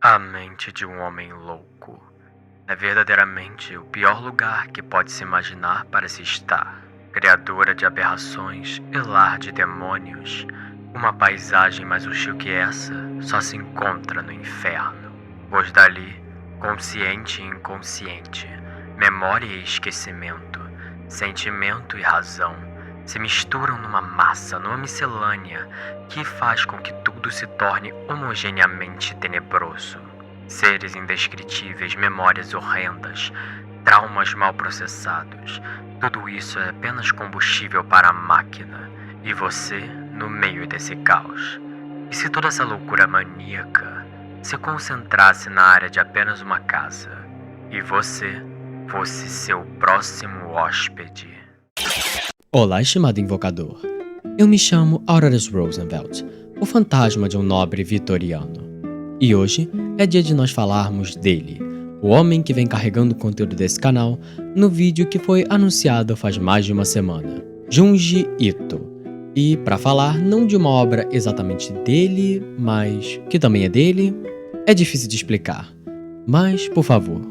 A mente de um homem louco é verdadeiramente o pior lugar que pode se imaginar para se estar. Criadora de aberrações e lar de demônios, uma paisagem mais hostil que essa só se encontra no inferno. Pois dali, consciente e inconsciente, memória e esquecimento, sentimento e razão se misturam numa massa, numa miscelânea que faz com que tudo se torne homogeneamente tenebroso. Seres indescritíveis, memórias horrendas, traumas mal processados, tudo isso é apenas combustível para a máquina, e você no meio desse caos. E se toda essa loucura maníaca se concentrasse na área de apenas uma casa, e você fosse seu próximo hóspede? Olá, estimado invocador. Eu me chamo Aurorus Rosenfeld, o fantasma de um nobre vitoriano. E hoje é dia de nós falarmos dele, o homem que vem carregando o conteúdo desse canal no vídeo que foi anunciado faz mais de uma semana, Junji Ito. E para falar não de uma obra exatamente dele, mas que também é dele, é difícil de explicar. Mas, por favor,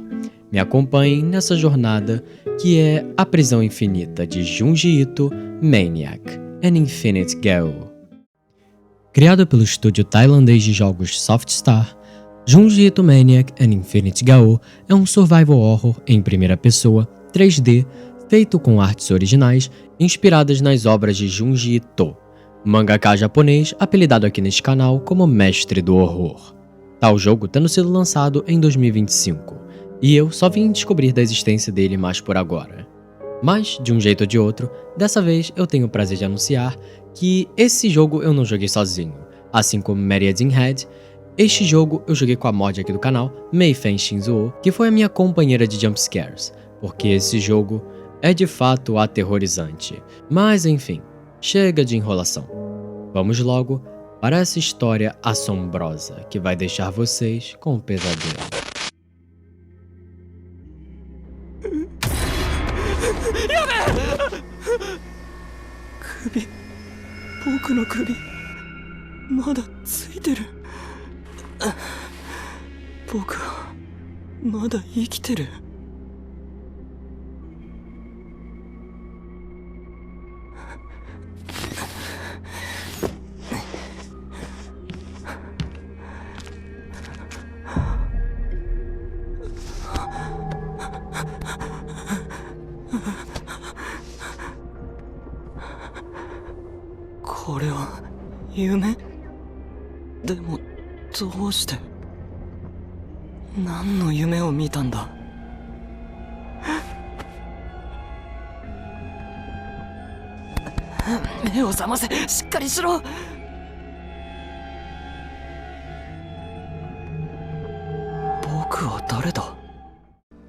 me acompanhem nessa jornada que é A Prisão Infinita de Junji Ito, Maniac, An Infinite Gale. Criado pelo estúdio tailandês de jogos Softstar, Junji Ito Maniac, An Infinite Gale é um survival horror em primeira pessoa, 3D, feito com artes originais inspiradas nas obras de Junji Ito, mangaka japonês apelidado aqui neste canal como Mestre do Horror. Tal jogo tendo sido lançado em 2025. E eu só vim descobrir da existência dele mais por agora. Mas, de um jeito ou de outro, dessa vez eu tenho o prazer de anunciar que esse jogo eu não joguei sozinho. Assim como Myriad in Head, este jogo eu joguei com a mod aqui do canal, Meifen Shinzuo, que foi a minha companheira de jumpscares, porque esse jogo é de fato aterrorizante. Mas enfim, chega de enrolação. Vamos logo para essa história assombrosa que vai deixar vocês com um pesadelo. 僕の首まだついてる。僕はまだ生きてる。これは夢？でもどうして何の夢を見たんだ？目を覚ませ、しっかりしろ。僕は誰だ？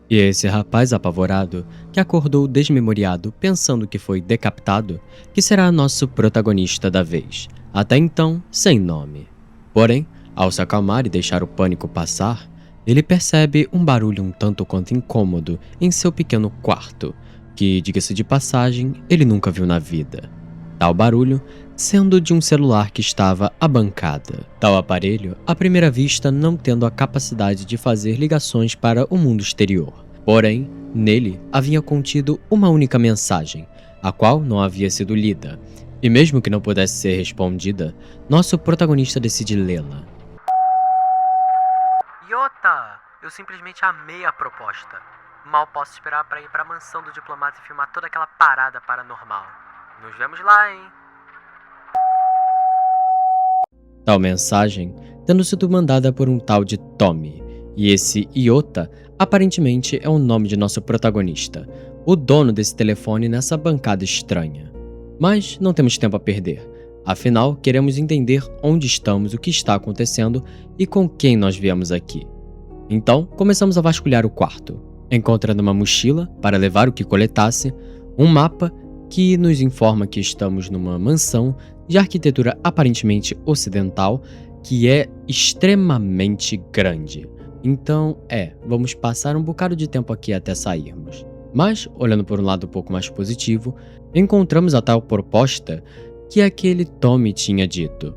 E esse rapaz apavorado, que acordou desmemoriado pensando que foi decapitado, que será nosso protagonista da vez, até então sem nome. Porém, ao se acalmar e deixar o pânico passar, ele percebe um barulho um tanto quanto incômodo em seu pequeno quarto, que, diga-se de passagem, ele nunca viu na vida. Tal barulho sendo de um celular que estava à bancada. Tal aparelho, à primeira vista, não tendo a capacidade de fazer ligações para o mundo exterior. Porém, nele havia contido uma única mensagem, a qual não havia sido lida, e mesmo que não pudesse ser respondida, nosso protagonista decide lê-la. Iota, eu simplesmente amei a proposta. Mal posso esperar para ir para a mansão do diplomata e filmar toda aquela parada paranormal. Nos vemos lá, hein? Tal mensagem tendo sido mandada por um tal de Tommy, e esse Iota aparentemente é o nome de nosso protagonista, o dono desse telefone nessa bancada estranha. Mas não temos tempo a perder, afinal queremos entender onde estamos, o que está acontecendo e com quem nós viemos aqui. Então começamos a vasculhar o quarto, encontrando uma mochila para levar o que coletasse, um mapa que nos informa que estamos numa mansão de arquitetura aparentemente ocidental, que é extremamente grande. Então, vamos passar um bocado de tempo aqui até sairmos. Mas, olhando por um lado um pouco mais positivo, encontramos a tal proposta que aquele Tommy tinha dito.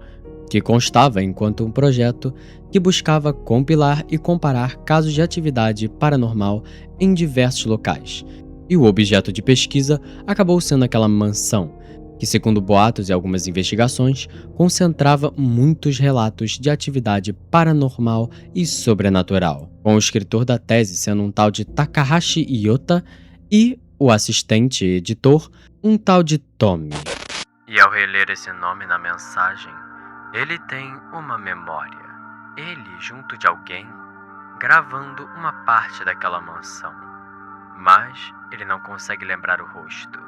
que constava enquanto um projeto que buscava compilar e comparar casos de atividade paranormal em diversos locais. E o objeto de pesquisa acabou sendo aquela mansão, que, segundo boatos e algumas investigações, concentrava muitos relatos de atividade paranormal e sobrenatural, com o escritor da tese sendo um tal de Takahashi Iota e o assistente editor, um tal de Tommy. E ao reler esse nome na mensagem, ele tem uma memória. Ele junto de alguém, gravando uma parte daquela mansão. Mas ele não consegue lembrar o rosto.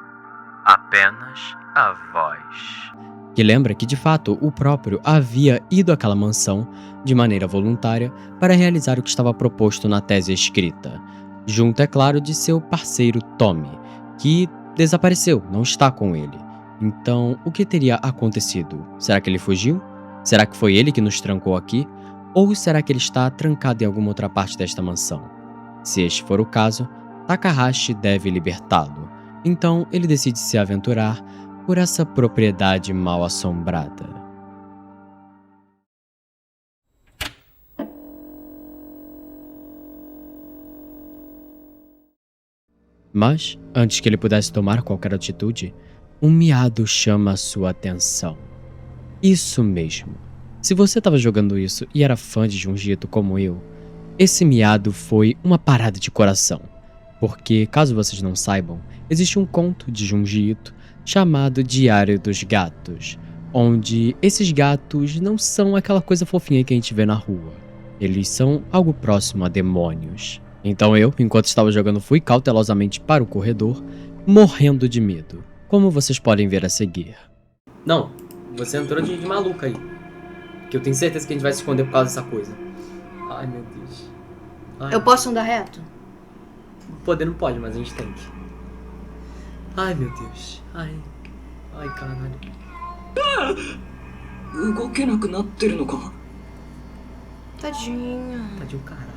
Apenas a voz. Que lembra que, de fato, o próprio havia ido àquela mansão de maneira voluntária para realizar o que estava proposto na tese escrita, junto, é claro, de seu parceiro Tommy, que desapareceu, não está com ele. Então, o que teria acontecido? Será que ele fugiu? Será que foi ele que nos trancou aqui? Ou será que ele está trancado em alguma outra parte desta mansão? Se este for o caso, Takahashi deve libertá-lo. Então, ele decide se aventurar por essa propriedade mal assombrada. Mas, antes que ele pudesse tomar qualquer atitude, um miado chama a sua atenção. Isso mesmo. Se você estava jogando isso e era fã de Junji Ito como eu, esse miado foi uma parada de coração. Porque, caso vocês não saibam, existe um conto de Junji Ito chamado Diário dos Gatos, onde esses gatos não são aquela coisa fofinha que a gente vê na rua. Eles são algo próximo a demônios. Então eu, enquanto estava jogando, fui cautelosamente para o corredor, morrendo de medo, como vocês podem ver a seguir. Não, você entrou de maluca aí. Que eu tenho certeza que a gente vai se esconder por causa dessa coisa. Ai, meu Deus. Ai. Eu posso andar reto? Poder não pode, mas a gente tem que. Ai, meu Deus. Ai, caralho. 動けなくなってるのか。 Tadinha. Tadinho, caralho.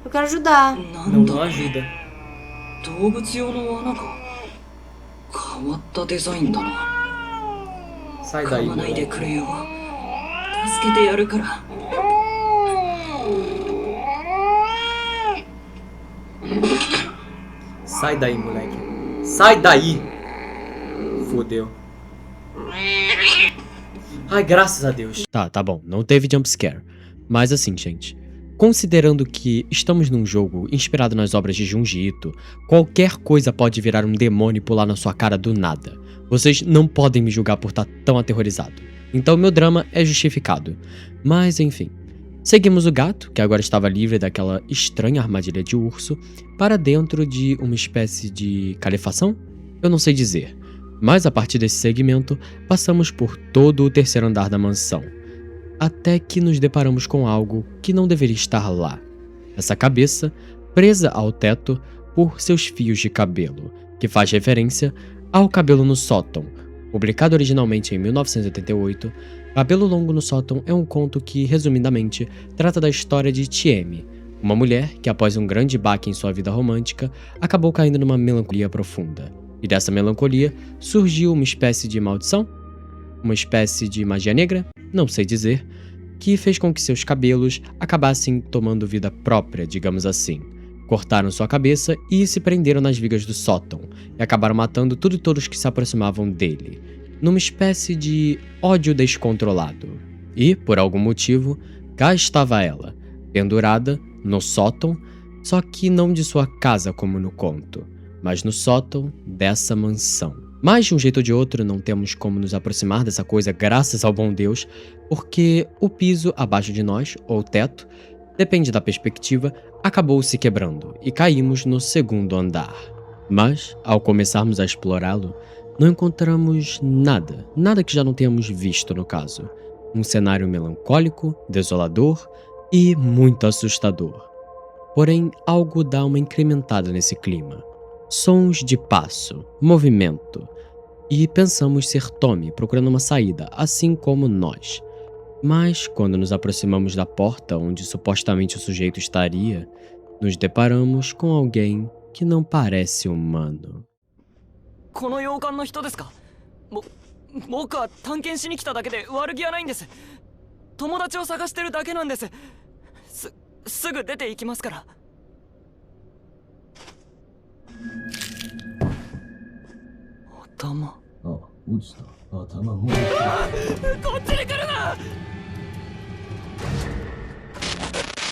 Eu quero ajudar. なんだ Não ajuda. 動物用の罠か。変わったデザインだな。 Sai 噛 daí, まないで moleque. くれよ。助けてやるから。 Sai daí, moleque. Sai daí! Fudeu. Ai, graças a Deus. Tá bom. Não teve jumpscare. Mas assim, gente. Considerando que estamos num jogo inspirado nas obras de Junji Ito, qualquer coisa pode virar um demônio e pular na sua cara do nada. Vocês não podem me julgar por estar tão aterrorizado. Então meu drama é justificado. Mas enfim. Seguimos o gato, que agora estava livre daquela estranha armadilha de urso, para dentro de uma espécie de calefação? Eu não sei dizer. Mas a partir desse segmento, passamos por todo o terceiro andar da mansão. Até que nos deparamos com algo que não deveria estar lá. Essa cabeça, presa ao teto por seus fios de cabelo, que faz referência ao Cabelo no Sótão. Publicado originalmente em 1988, Cabelo Longo no Sótão é um conto que, resumidamente, trata da história de Chiemi, uma mulher que, após um grande baque em sua vida romântica, acabou caindo numa melancolia profunda. E dessa melancolia surgiu uma espécie de maldição? Uma espécie de magia negra? Não sei dizer, que fez com que seus cabelos acabassem tomando vida própria, digamos assim. Cortaram sua cabeça e se prenderam nas vigas do sótão, e acabaram matando tudo e todos que se aproximavam dele, numa espécie de ódio descontrolado. E, por algum motivo, cá estava ela, pendurada no sótão, só que não de sua casa como no conto, mas no sótão dessa mansão. Mas de um jeito ou de outro não temos como nos aproximar dessa coisa graças ao bom Deus, porque o piso abaixo de nós, ou teto, depende da perspectiva, acabou se quebrando e caímos no segundo andar. Mas, ao começarmos a explorá-lo, não encontramos nada que já não tenhamos visto no caso. Um cenário melancólico, desolador e muito assustador. Porém, algo dá uma incrementada nesse clima. Sons de passo, movimento. E pensamos ser Tommy procurando uma saída, assim como nós. Mas, quando nos aproximamos da porta onde supostamente o sujeito estaria, nos deparamos com alguém que não parece humano. この洋館の人ですか。僕は探検しに来ただけで悪気はないんです。友達を探してるだけなんです。すぐ出て行きますから。頭。あ、落ちた。頭もう。こっちに来るな!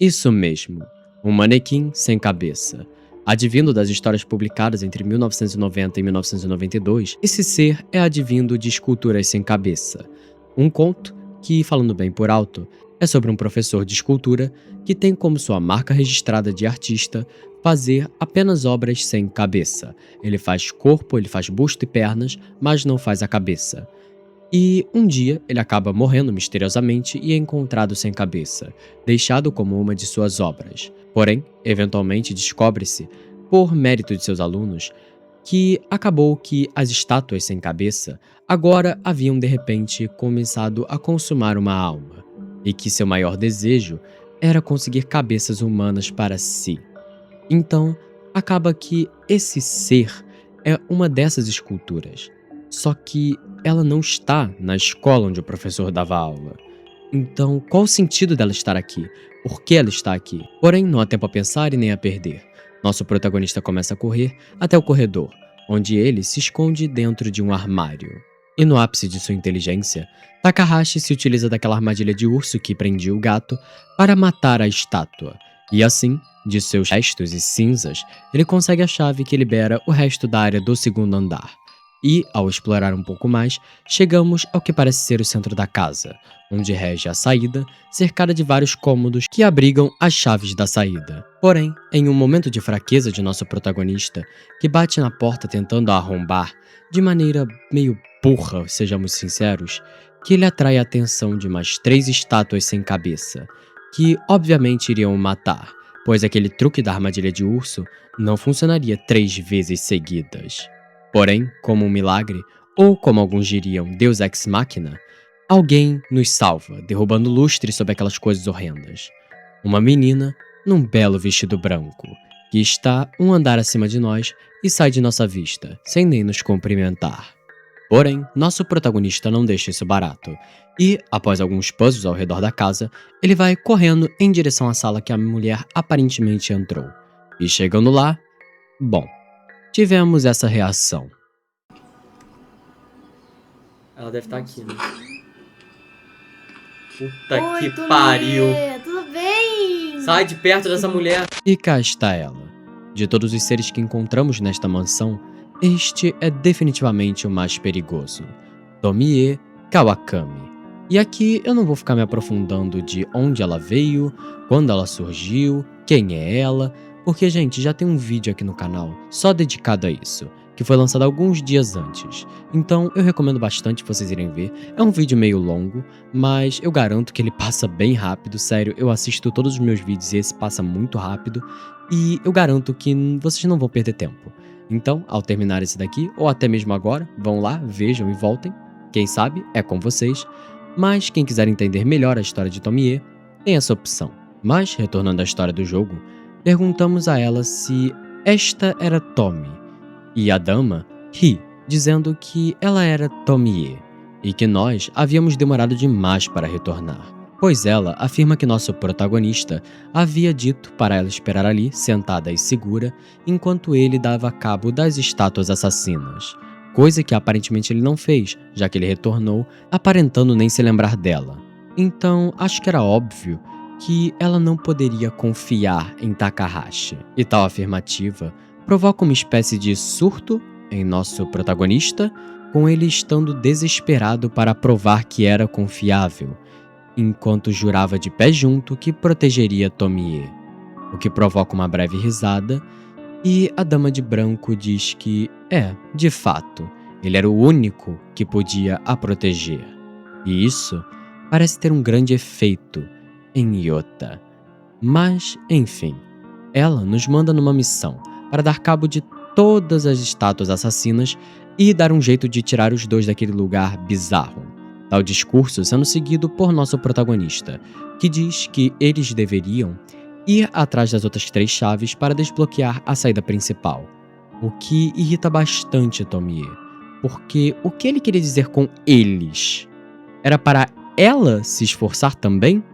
Isso mesmo, um manequim sem cabeça. Advindo das histórias publicadas entre 1990 e 1992, esse ser é advindo de Esculturas Sem Cabeça, um conto que, falando bem por alto, é sobre um professor de escultura que tem como sua marca registrada de artista fazer apenas obras sem cabeça. Ele faz corpo, ele faz busto e pernas, mas não faz a cabeça. E um dia ele acaba morrendo misteriosamente e é encontrado sem cabeça, deixado como uma de suas obras. Porém, eventualmente descobre-se, por mérito de seus alunos, que acabou que as estátuas sem cabeça agora haviam de repente começado a consumar uma alma, e que seu maior desejo era conseguir cabeças humanas para si. Então, acaba que esse ser é uma dessas esculturas, só que ela não está na escola onde o professor dava aula. Então, qual o sentido dela estar aqui? Por que ela está aqui? Porém, não há tempo a pensar e nem a perder. Nosso protagonista começa a correr até o corredor, onde ele se esconde dentro de um armário. E no ápice de sua inteligência, Takahashi se utiliza daquela armadilha de urso que prendia o gato para matar a estátua. E assim, de seus restos e cinzas, ele consegue a chave que libera o resto da área do segundo andar. E, ao explorar um pouco mais, chegamos ao que parece ser o centro da casa, onde rege a saída, cercada de vários cômodos que abrigam as chaves da saída. Porém, em um momento de fraqueza de nosso protagonista, que bate na porta tentando a arrombar, de maneira meio burra, sejamos sinceros, que ele atrai a atenção de mais 3 estátuas sem cabeça, que obviamente iriam o matar, pois aquele truque da armadilha de urso não funcionaria 3 vezes seguidas. Porém, como um milagre, ou como alguns diriam, Deus Ex Machina, alguém nos salva, derrubando lustre sobre aquelas coisas horrendas. Uma menina, num belo vestido branco, que está um andar acima de nós e sai de nossa vista, sem nem nos cumprimentar. Porém, nosso protagonista não deixa isso barato, e, após alguns puzzles ao redor da casa, ele vai correndo em direção à sala que a mulher aparentemente entrou. E chegando lá, bom, tivemos essa reação. Ela deve estar aqui, né? Puta Oi, que Tomie, pariu! tudo bem? Sai de perto dessa mulher! E cá está ela. De todos os seres que encontramos nesta mansão, este é definitivamente o mais perigoso. Tomie Kawakami. E aqui eu não vou ficar me aprofundando de onde ela veio, quando ela surgiu, quem é ela, porque, gente, já tem um vídeo aqui no canal só dedicado a isso, que foi lançado alguns dias antes. Então, eu recomendo bastante vocês irem ver. É um vídeo meio longo, mas eu garanto que ele passa bem rápido. Sério, eu assisto todos os meus vídeos e esse passa muito rápido. E eu garanto que vocês não vão perder tempo. Então, ao terminar esse daqui, ou até mesmo agora, vão lá, vejam e voltem. Quem sabe, é com vocês. Mas quem quiser entender melhor a história de Tomie, tem essa opção. Mas, retornando à história do jogo, perguntamos a ela se esta era Tomie, e a dama ri, dizendo que ela era Tomie, e que nós havíamos demorado demais para retornar, pois ela afirma que nosso protagonista havia dito para ela esperar ali, sentada e segura, enquanto ele dava cabo das estátuas assassinas, coisa que aparentemente ele não fez, já que ele retornou, aparentando nem se lembrar dela. Então, acho que era óbvio que ela não poderia confiar em Takahashi. E tal afirmativa provoca uma espécie de surto em nosso protagonista, com ele estando desesperado para provar que era confiável, enquanto jurava de pé junto que protegeria Tomie, o que provoca uma breve risada, e a dama de branco diz que de fato, ele era o único que podia a proteger. E isso parece ter um grande efeito em Yota. Mas, enfim, ela nos manda numa missão para dar cabo de todas as estátuas assassinas e dar um jeito de tirar os 2 daquele lugar bizarro. Tal discurso sendo seguido por nosso protagonista, que diz que eles deveriam ir atrás das outras 3 chaves para desbloquear a saída principal, o que irrita bastante Tomie, porque o que ele queria dizer com eles? Era para ela se esforçar também?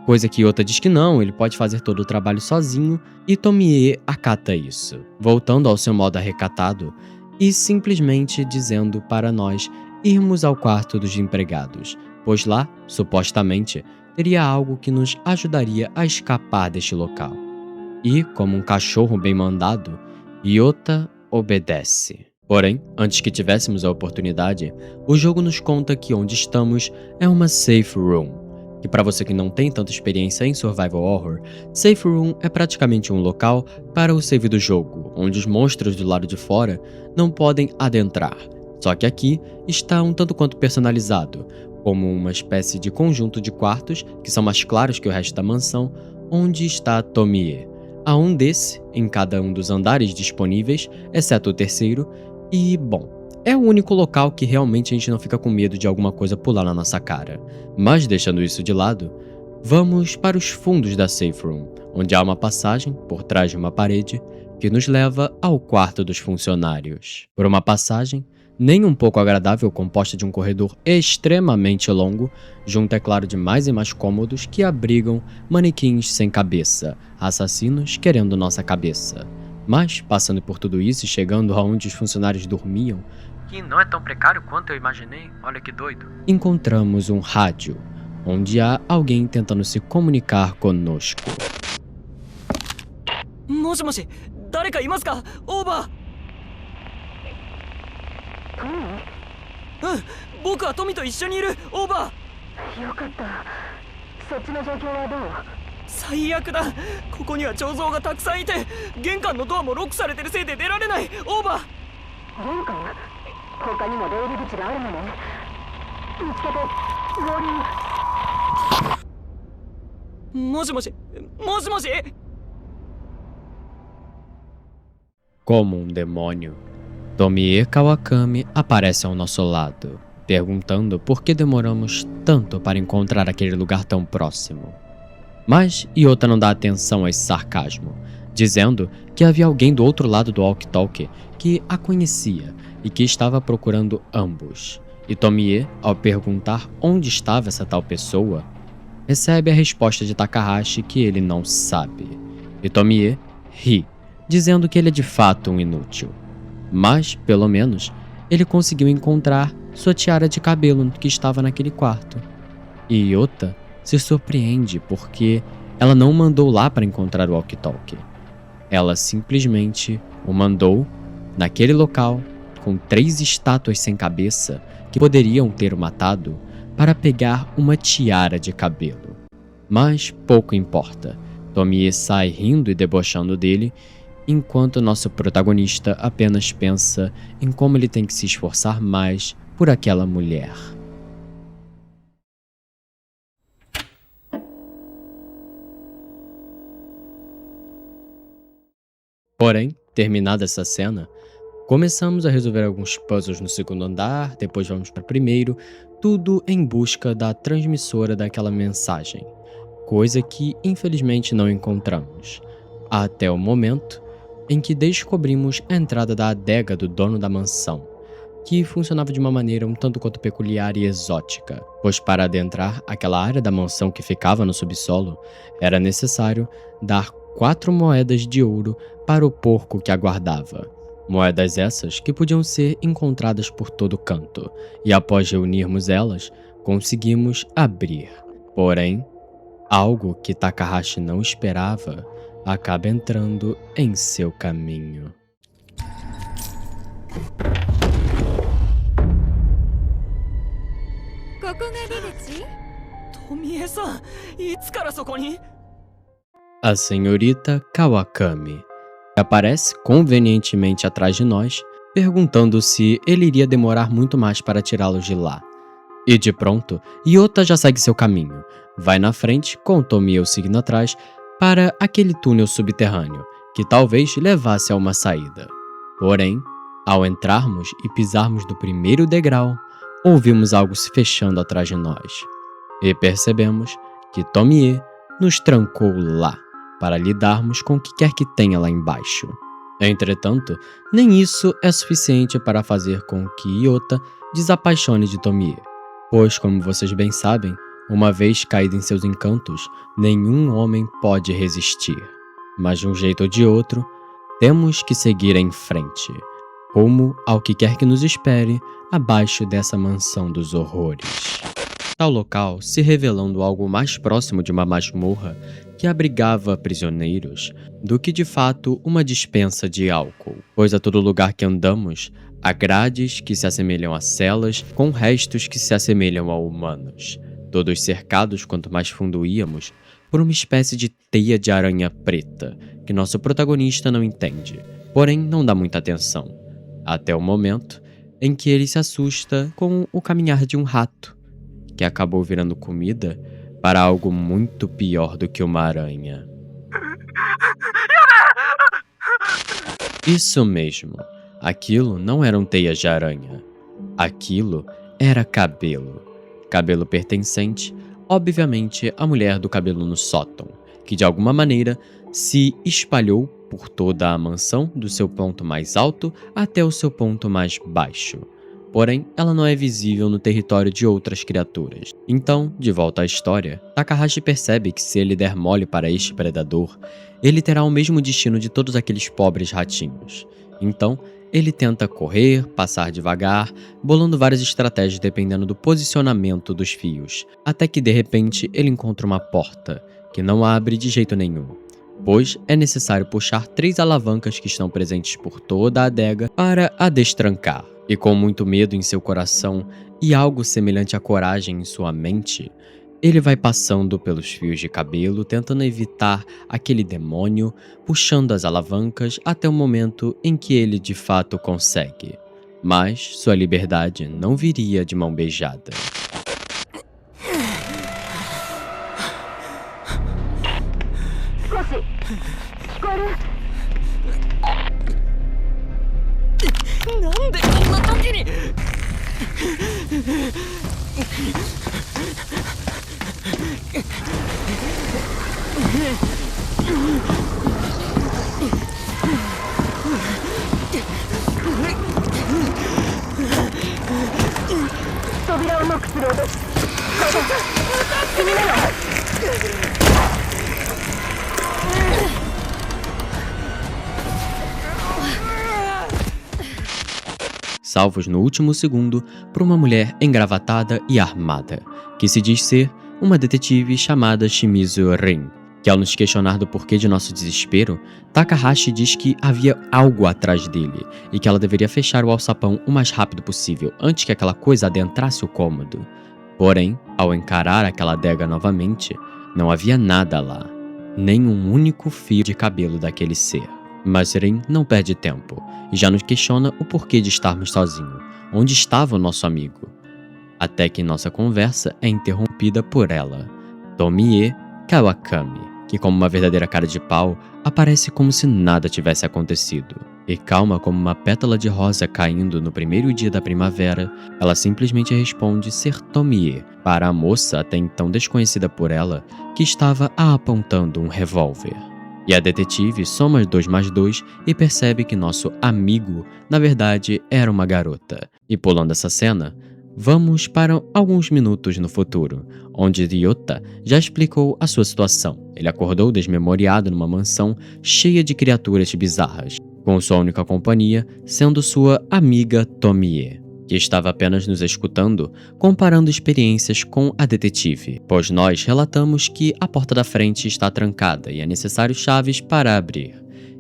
Coisa que Yota diz que não, ele pode fazer todo o trabalho sozinho, e Tomie acata isso, voltando ao seu modo arrecatado e simplesmente dizendo para nós irmos ao quarto dos empregados, pois lá, supostamente, teria algo que nos ajudaria a escapar deste local. E, como um cachorro bem mandado, Yota obedece. Porém, antes que tivéssemos a oportunidade, o jogo nos conta que onde estamos é uma safe room, que para você que não tem tanta experiência em survival horror, safe room é praticamente um local para o save do jogo, onde os monstros do lado de fora não podem adentrar. Só que aqui está um tanto quanto personalizado, como uma espécie de conjunto de quartos que são mais claros que o resto da mansão, onde está Tomie. Há um desse em cada um dos andares disponíveis, exceto o terceiro, e, bom, é o único local que realmente a gente não fica com medo de alguma coisa pular na nossa cara. Mas deixando isso de lado, vamos para os fundos da safe room, onde há uma passagem, por trás de uma parede, que nos leva ao quarto dos funcionários. Por uma passagem nem um pouco agradável, composta de um corredor extremamente longo, junto, é claro, de mais e mais cômodos que abrigam manequins sem cabeça, assassinos querendo nossa cabeça. Mas, passando por tudo isso e chegando aonde os funcionários dormiam, Que não é tão precário quanto eu imaginei, olha que doido. encontramos um rádio, onde há alguém tentando se comunicar conosco. もしもし、誰かいますか？オーバー。僕はトミと一緒にいる。オーバー。よかった。そっちの状況はどう？最悪だ。ここには彫像がたくさんいて、玄関のドアもロックされてるせいで出られない。オーバー。玄関？他にも出入り口があるのね。見つけて、ウォーリン。もしもし、もしもし。 Como um demônio, Tomie Kawakami aparece ao nosso lado, perguntando por que demoramos tanto para encontrar aquele lugar tão próximo. Mas Yota não dá atenção a esse sarcasmo, dizendo que havia alguém do outro lado do walkie-talkie que a conhecia e que estava procurando ambos. E Tomie, ao perguntar onde estava essa tal pessoa, recebe a resposta de Takahashi que ele não sabe. E Tomie ri, dizendo que ele é de fato um inútil. Mas, pelo menos, ele conseguiu encontrar sua tiara de cabelo que estava naquele quarto. E Yota se surpreende porque ela não o mandou lá para encontrar o walkie-talkie. Ela simplesmente o mandou naquele local com 3 estátuas sem cabeça que poderiam ter o matado para pegar uma tiara de cabelo. Mas pouco importa. Tomie sai rindo e debochando dele, enquanto nosso protagonista apenas pensa em como ele tem que se esforçar mais por aquela mulher. Porém, terminada essa cena, começamos a resolver alguns puzzles no segundo andar, depois vamos para o primeiro, tudo em busca da transmissora daquela mensagem, coisa que infelizmente não encontramos, até o momento em que descobrimos a entrada da adega do dono da mansão, que funcionava de uma maneira um tanto quanto peculiar e exótica, pois para adentrar aquela área da mansão que ficava no subsolo, era necessário dar 4 moedas de ouro para o porco que aguardava. Moedas essas que podiam ser encontradas por todo canto, e após reunirmos elas, conseguimos abrir. Porém, algo que Takahashi não esperava acaba entrando em seu caminho. Tomie-san, いつからそこに? A senhorita Kawakami aparece convenientemente atrás de nós, perguntando se ele iria demorar muito mais para tirá-los de lá. E de pronto, Yota já segue seu caminho, vai na frente, com Tomie seguindo atrás, para aquele túnel subterrâneo, que talvez levasse a uma saída. Porém, ao entrarmos e pisarmos do primeiro degrau, ouvimos algo se fechando atrás de nós. E percebemos que Tomie nos trancou lá, para lidarmos com o que quer que tenha lá embaixo. Entretanto, nem isso é suficiente para fazer com que Iota desapaixone de Tomie, pois, como vocês bem sabem, uma vez caído em seus encantos, nenhum homem pode resistir. Mas de um jeito ou de outro, temos que seguir em frente, rumo ao que quer que nos espere abaixo dessa mansão dos horrores. Tal local se revelando algo mais próximo de uma masmorra que abrigava prisioneiros do que de fato uma dispensa de álcool, pois a todo lugar que andamos há grades que se assemelham a celas com restos que se assemelham a humanos, todos cercados quanto mais fundo íamos por uma espécie de teia de aranha preta que nosso protagonista não entende, porém não dá muita atenção, até o momento em que ele se assusta com o caminhar de um rato, que acabou virando comida para algo muito pior do que uma aranha. Isso mesmo, aquilo não eram teias de aranha. Aquilo era cabelo. Cabelo pertencente, obviamente, à mulher do cabelo no sótão, que de alguma maneira se espalhou por toda a mansão, do seu ponto mais alto até o seu ponto mais baixo. Porém, ela não é visível no território de outras criaturas. Então, de volta à história, Takahashi percebe que se ele der mole para este predador, ele terá o mesmo destino de todos aqueles pobres ratinhos. Então, ele tenta correr, passar devagar, bolando várias estratégias dependendo do posicionamento dos fios, até que de repente ele encontra uma porta, que não abre de jeito nenhum, pois é necessário puxar 3 alavancas que estão presentes por toda a adega para a destrancar. E com muito medo em seu coração e algo semelhante à coragem em sua mente, ele vai passando pelos fios de cabelo, tentando evitar aquele demônio, puxando as alavancas até o momento em que ele de fato consegue. Mas sua liberdade não viria de mão beijada. Salvos no último segundo por uma mulher engravatada e armada, que se diz ser uma detetive chamada Shimizu Rin, que ao nos questionar do porquê de nosso desespero, Takahashi diz que havia algo atrás dele e que ela deveria fechar o alçapão o mais rápido possível antes que aquela coisa adentrasse o cômodo. Porém, ao encarar aquela adega novamente, não havia nada lá, nem um único fio de cabelo daquele ser. Mas Rin não perde tempo e já nos questiona o porquê de estarmos sozinhos, onde estava o nosso amigo. Até que nossa conversa é interrompida por ela, Tomie Kawakami, que como uma verdadeira cara de pau, aparece como se nada tivesse acontecido. E calma como uma pétala de rosa caindo no primeiro dia da primavera, ela simplesmente responde ser Tomie para a moça até então desconhecida por ela, que estava a apontando um revólver. E a detetive soma 2 mais 2 e percebe que nosso amigo, na verdade, era uma garota. E pulando essa cena, vamos para alguns minutos no futuro, onde Ryota já explicou a sua situação. Ele acordou desmemoriado numa mansão cheia de criaturas bizarras, com sua única companhia sendo sua amiga Tomie, que estava apenas nos escutando, comparando experiências com a detetive, pois nós relatamos que a porta da frente está trancada e é necessário chaves para abrir,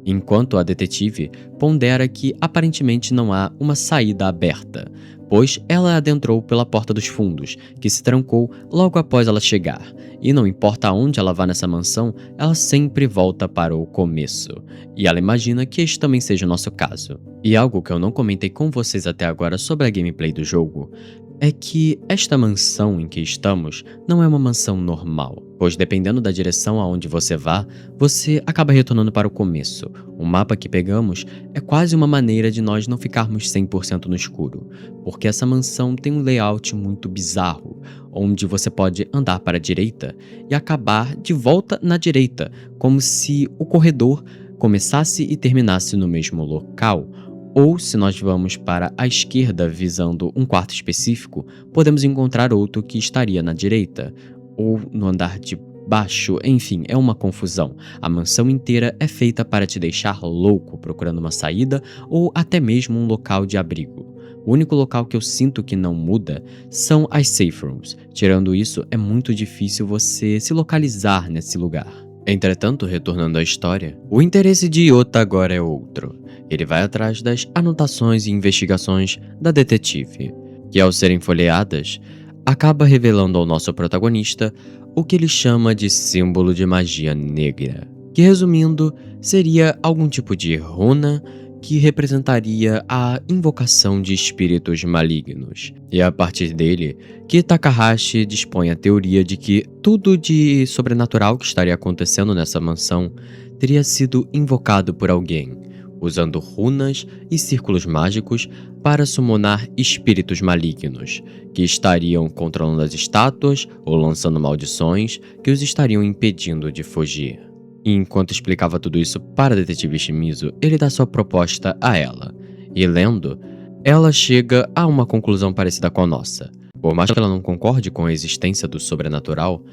enquanto a detetive pondera que aparentemente não há uma saída aberta, pois ela adentrou pela porta dos fundos, que se trancou logo após ela chegar, e não importa aonde ela vá nessa mansão, ela sempre volta para o começo, e ela imagina que este também seja o nosso caso. E algo que eu não comentei com vocês até agora sobre a gameplay do jogo é que esta mansão em que estamos não é uma mansão normal, pois dependendo da direção aonde você vá, você acaba retornando para o começo. O mapa que pegamos é quase uma maneira de nós não ficarmos 100% no escuro, porque essa mansão tem um layout muito bizarro, onde você pode andar para a direita e acabar de volta na direita, como se o corredor começasse e terminasse no mesmo local, ou se nós vamos para a esquerda visando um quarto específico, podemos encontrar outro que estaria na direita, ou no andar de baixo, enfim, é uma confusão. A mansão inteira é feita para te deixar louco procurando uma saída ou até mesmo um local de abrigo. O único local que eu sinto que não muda são as safe rooms. Tirando isso, é muito difícil você se localizar nesse lugar. Entretanto, retornando à história, o interesse de Yota agora é outro. Ele vai atrás das anotações e investigações da detetive, que ao serem folheadas, acaba revelando ao nosso protagonista o que ele chama de símbolo de magia negra, que resumindo, seria algum tipo de runa que representaria a invocação de espíritos malignos. E é a partir dele que Takahashi dispõe a teoria de que tudo de sobrenatural que estaria acontecendo nessa mansão teria sido invocado por alguém, usando runas e círculos mágicos para summonar espíritos malignos, que estariam controlando as estátuas ou lançando maldições que os estariam impedindo de fugir. E enquanto explicava tudo isso para a detetive Shimizu, ele dá sua proposta a ela. E lendo, ela chega a uma conclusão parecida com a nossa. Por mais que ela não concorde com a existência do sobrenatural,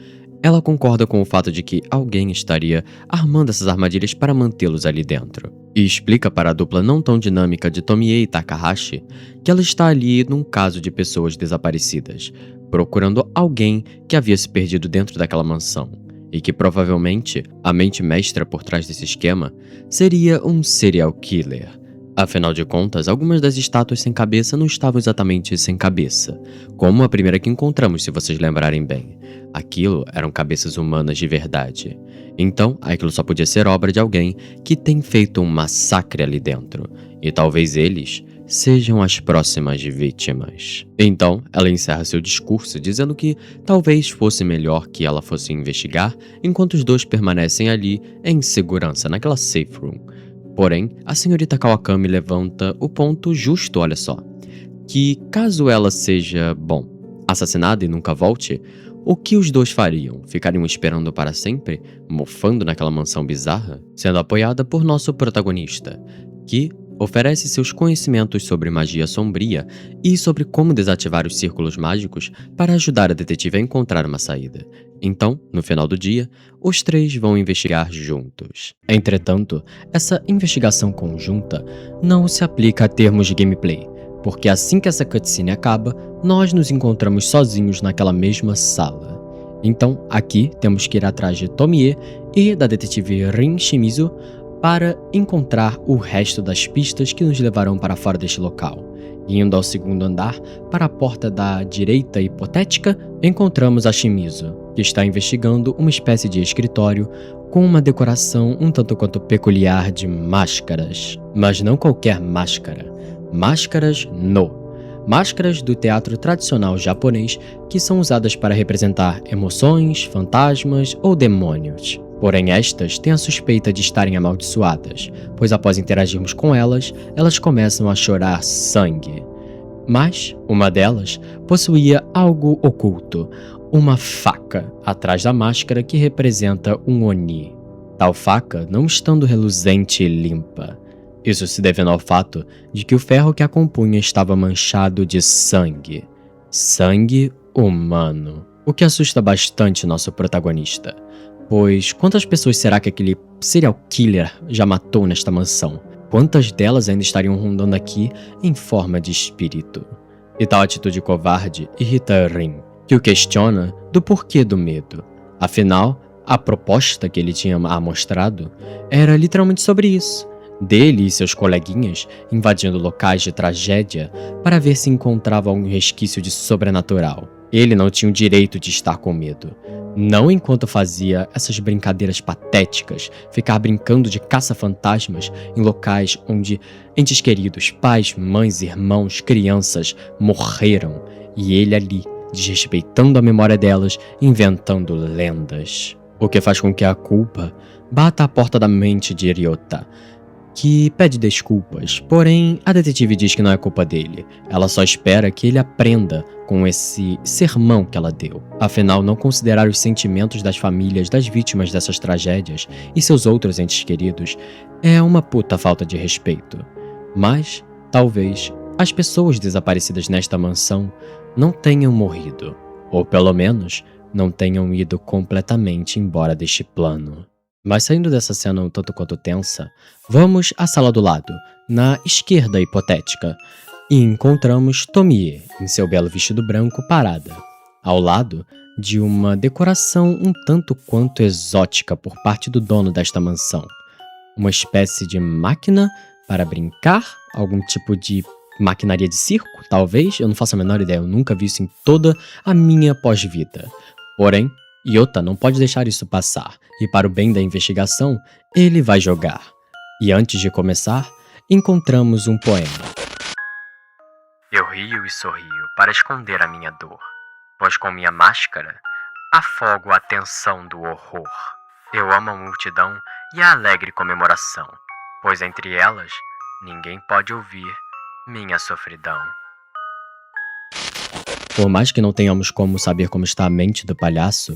ela concorda com o fato de que alguém estaria armando essas armadilhas para mantê-los ali dentro. E explica para a dupla não tão dinâmica de Tomie e Takahashi que ela está ali num caso de pessoas desaparecidas, procurando alguém que havia se perdido dentro daquela mansão, e que provavelmente a mente mestra por trás desse esquema seria um serial killer. Afinal de contas, algumas das estátuas sem cabeça não estavam exatamente sem cabeça, como a primeira que encontramos, se vocês lembrarem bem. Aquilo eram cabeças humanas de verdade. Então, aquilo só podia ser obra de alguém que tem feito um massacre ali dentro. E talvez eles sejam as próximas vítimas. Então, ela encerra seu discurso dizendo que talvez fosse melhor que ela fosse investigar, enquanto os dois permanecem ali em segurança naquela safe room. Porém, a senhorita Kawakami levanta o ponto justo, olha só, que caso ela seja, assassinada e nunca volte, o que os dois fariam? Ficariam esperando para sempre, mofando naquela mansão bizarra? Sendo apoiada por nosso protagonista, que oferece seus conhecimentos sobre magia sombria e sobre como desativar os círculos mágicos para ajudar a detetive a encontrar uma saída. Então, no final do dia, os três vão investigar juntos. Entretanto, essa investigação conjunta não se aplica a termos de gameplay, porque assim que essa cutscene acaba, nós nos encontramos sozinhos naquela mesma sala. Então, aqui temos que ir atrás de Tomie e da detetive Rin Shimizu para encontrar o resto das pistas que nos levarão para fora deste local. Indo ao segundo andar, para a porta da direita hipotética, encontramos a Shimizu, que está investigando uma espécie de escritório com uma decoração um tanto quanto peculiar de máscaras. Mas não qualquer máscara. Máscaras do teatro tradicional japonês que são usadas para representar emoções, fantasmas ou demônios. Porém, estas têm a suspeita de estarem amaldiçoadas, pois após interagirmos com elas, elas começam a chorar sangue. Mas uma delas possuía algo oculto, uma faca atrás da máscara que representa um Oni. Tal faca não estando reluzente e limpa. Isso se devendo ao fato de que o ferro que a compunha estava manchado de sangue. Sangue humano. O que assusta bastante nosso protagonista. Pois quantas pessoas será que aquele serial killer já matou nesta mansão? Quantas delas ainda estariam rondando aqui em forma de espírito? E tal atitude covarde irrita Rin, que o questiona do porquê do medo. Afinal, a proposta que ele tinha mostrado era literalmente sobre isso. Dele e seus coleguinhas invadindo locais de tragédia para ver se encontrava algum resquício de sobrenatural. Ele não tinha o direito de estar com medo. Não enquanto fazia essas brincadeiras patéticas, ficar brincando de caça-fantasmas em locais onde entes queridos, pais, mães, irmãos, crianças morreram, e ele ali, desrespeitando a memória delas, inventando lendas. O que faz com que a culpa bata à porta da mente de Ryota, que pede desculpas, porém a detetive diz que não é culpa dele. Ela só espera que ele aprenda com esse sermão que ela deu. Afinal, não considerar os sentimentos das famílias das vítimas dessas tragédias e seus outros entes queridos é uma puta falta de respeito. Mas, talvez, as pessoas desaparecidas nesta mansão não tenham morrido, ou pelo menos não tenham ido completamente embora deste plano. Mas saindo dessa cena um tanto quanto tensa, vamos à sala do lado, na esquerda hipotética, e encontramos Tomie, em seu belo vestido branco, parada, ao lado de uma decoração um tanto quanto exótica por parte do dono desta mansão. Uma espécie de máquina para brincar, algum tipo de maquinaria de circo, talvez, eu não faço a menor ideia, eu nunca vi isso em toda a minha pós-vida. Porém, Yota não pode deixar isso passar, e para o bem da investigação, ele vai jogar. E antes de começar, encontramos um poema. Eu rio e sorrio para esconder a minha dor, pois com minha máscara afogo a tensão do horror. Eu amo a multidão e a alegre comemoração, pois entre elas ninguém pode ouvir minha sofridão. Por mais que não tenhamos como saber como está a mente do palhaço,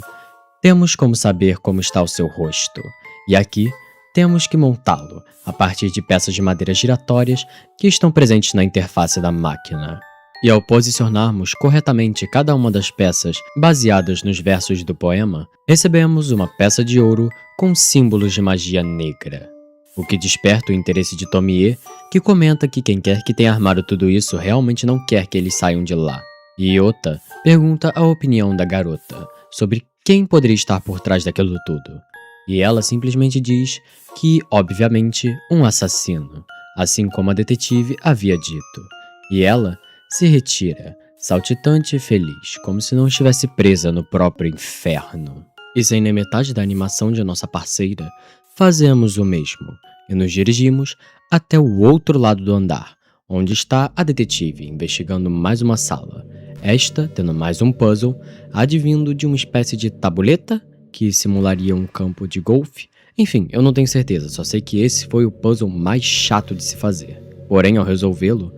temos como saber como está o seu rosto. E aqui, temos que montá-lo a partir de peças de madeira giratórias que estão presentes na interface da máquina. E ao posicionarmos corretamente cada uma das peças baseadas nos versos do poema, recebemos uma peça de ouro com símbolos de magia negra. O que desperta o interesse de Tomie, que comenta que quem quer que tenha armado tudo isso realmente não quer que eles saiam de lá. E Yota pergunta a opinião da garota sobre quem poderia estar por trás daquilo tudo. E ela simplesmente diz que, obviamente, um assassino, assim como a detetive havia dito. E ela se retira, saltitante e feliz, como se não estivesse presa no próprio inferno. E sem nem metade da animação de nossa parceira, fazemos o mesmo e nos dirigimos até o outro lado do andar, onde está a detetive investigando mais uma sala. Esta tendo mais um puzzle, advindo de uma espécie de tabuleta que simularia um campo de golfe. Enfim, eu não tenho certeza, só sei que esse foi o puzzle mais chato de se fazer. Porém, ao resolvê-lo,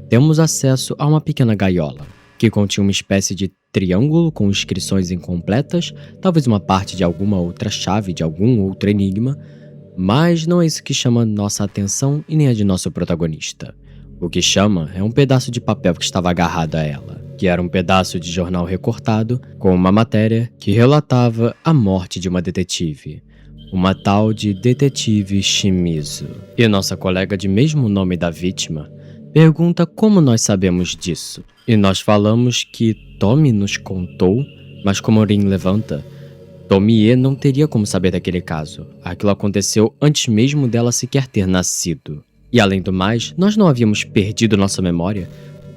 temos acesso a uma pequena gaiola, que continha uma espécie de triângulo com inscrições incompletas, talvez uma parte de alguma outra chave de algum outro enigma, mas não é isso que chama nossa atenção e nem a de nosso protagonista. O que chama é um pedaço de papel que estava agarrado a ela, que era um pedaço de jornal recortado com uma matéria que relatava a morte de uma detetive, uma tal de Detetive Shimizu. E nossa colega de mesmo nome da vítima pergunta como nós sabemos disso. E nós falamos que Tomi nos contou, mas como Rin levanta, Tomie não teria como saber daquele caso. Aquilo aconteceu antes mesmo dela sequer ter nascido. E além do mais, nós não havíamos perdido nossa memória.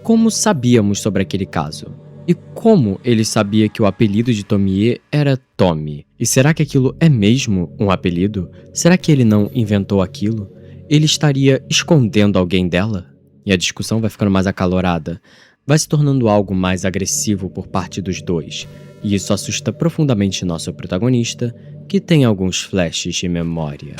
Como sabíamos sobre aquele caso? E como ele sabia que o apelido de Tomie era Tommy? E será que aquilo é mesmo um apelido? Será que ele não inventou aquilo? Ele estaria escondendo alguém dela? E a discussão vai ficando mais acalorada. Vai se tornando algo mais agressivo por parte dos dois. E isso assusta profundamente nosso protagonista, que tem alguns flashes de memória.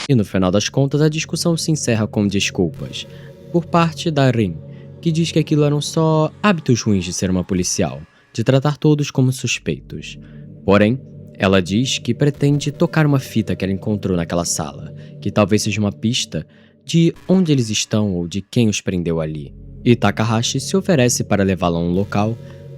E no final das contas, a discussão se encerra com desculpas, por parte da Rin, que diz que aquilo eram só hábitos ruins de ser uma policial, de tratar todos como suspeitos. Porém, ela diz que pretende tocar uma fita que ela encontrou naquela sala, que talvez seja uma pista de onde eles estão ou de quem os prendeu ali. E Takahashi se oferece para levá-la a um local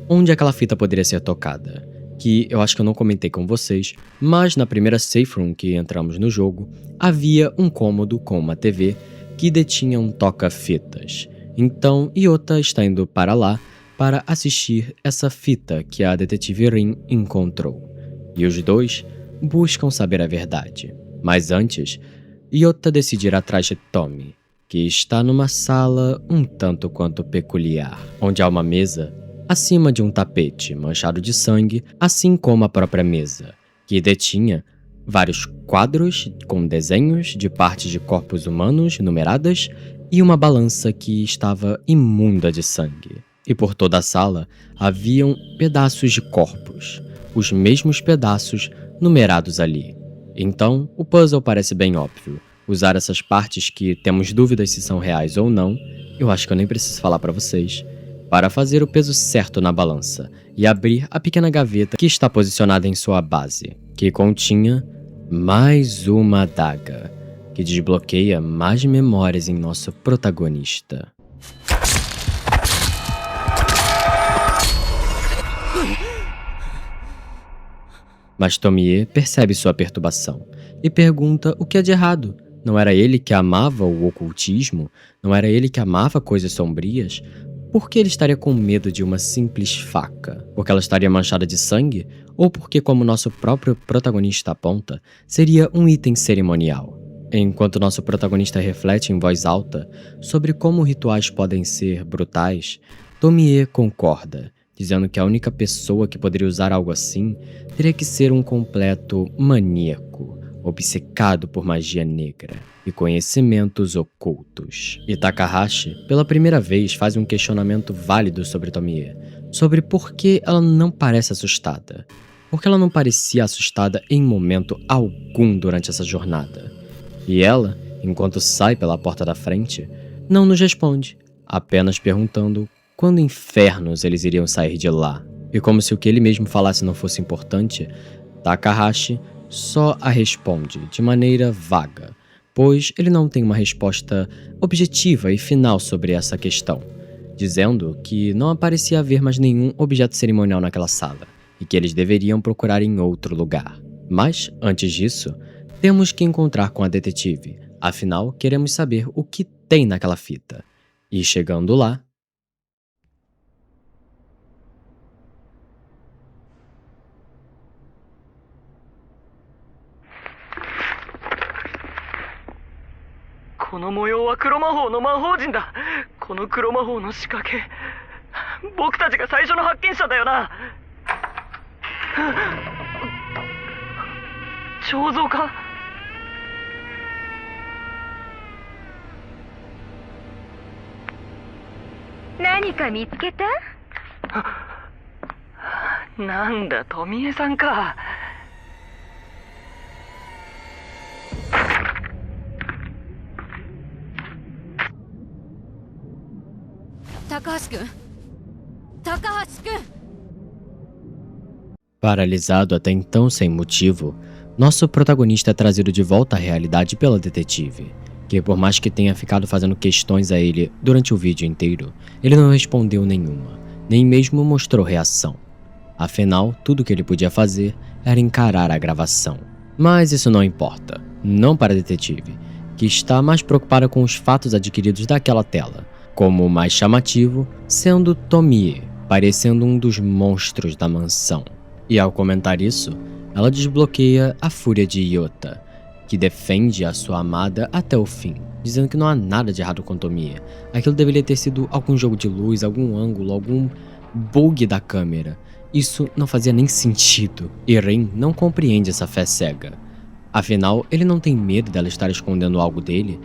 onde aquela fita poderia ser tocada, que eu acho que eu não comentei com vocês, mas na primeira safe room que entramos no jogo, havia um cômodo com uma TV que detinha um toca-fitas. Então, Yota está indo para lá para assistir essa fita que a detetive Rin encontrou. E os dois buscam saber a verdade. Mas antes, Yota decide ir atrás de Tommy, que está numa sala um tanto quanto peculiar, onde há uma mesa acima de um tapete manchado de sangue, assim como a própria mesa, que detinha vários quadros com desenhos de partes de corpos humanos numeradas e uma balança que estava imunda de sangue. E por toda a sala haviam pedaços de corpos, os mesmos pedaços numerados ali. Então, o puzzle parece bem óbvio. Usar essas partes que temos dúvidas se são reais ou não, eu acho que eu nem preciso falar para vocês, para fazer o peso certo na balança e abrir a pequena gaveta que está posicionada em sua base, que continha mais uma adaga, que desbloqueia mais memórias em nosso protagonista. Mas Tomie percebe sua perturbação e pergunta o que há de errado. Não era ele que amava o ocultismo? Não era ele que amava coisas sombrias? Por que ele estaria com medo de uma simples faca? Porque ela estaria manchada de sangue? Ou porque, como nosso próprio protagonista aponta, seria um item cerimonial? Enquanto nosso protagonista reflete em voz alta sobre como rituais podem ser brutais, Tomie concorda, dizendo que a única pessoa que poderia usar algo assim teria que ser um completo maníaco, obcecado por magia negra e conhecimentos ocultos. E Takahashi, pela primeira vez, faz um questionamento válido sobre Tomie, sobre por que ela não parece assustada. Porque ela não parecia assustada em momento algum durante essa jornada. E ela, enquanto sai pela porta da frente, não nos responde, apenas perguntando quando infernos eles iriam sair de lá. E como se o que ele mesmo falasse não fosse importante, Takahashi só a responde de maneira vaga, pois ele não tem uma resposta objetiva e final sobre essa questão, dizendo que não parecia haver mais nenhum objeto cerimonial naquela sala e que eles deveriam procurar em outro lugar. Mas, antes disso, temos que encontrar com a detetive, afinal queremos saber o que tem naquela fita. E chegando lá, paralisado até então sem motivo, nosso protagonista é trazido de volta à realidade pela detetive, que por mais que tenha ficado fazendo questões a ele durante o vídeo inteiro, ele não respondeu nenhuma, nem mesmo mostrou reação. Afinal, tudo que ele podia fazer era encarar a gravação. Mas isso não importa, não para a detetive, que está mais preocupada com os fatos adquiridos daquela tela, como o mais chamativo sendo Tomie, parecendo um dos monstros da mansão. E ao comentar isso, ela desbloqueia a fúria de Yota, que defende a sua amada até o fim, dizendo que não há nada de errado com Tomie. Aquilo deveria ter sido algum jogo de luz, algum ângulo, algum bug da câmera. Isso não fazia nem sentido, e Rin não compreende essa fé cega. Afinal, ele não tem medo dela estar escondendo algo dele,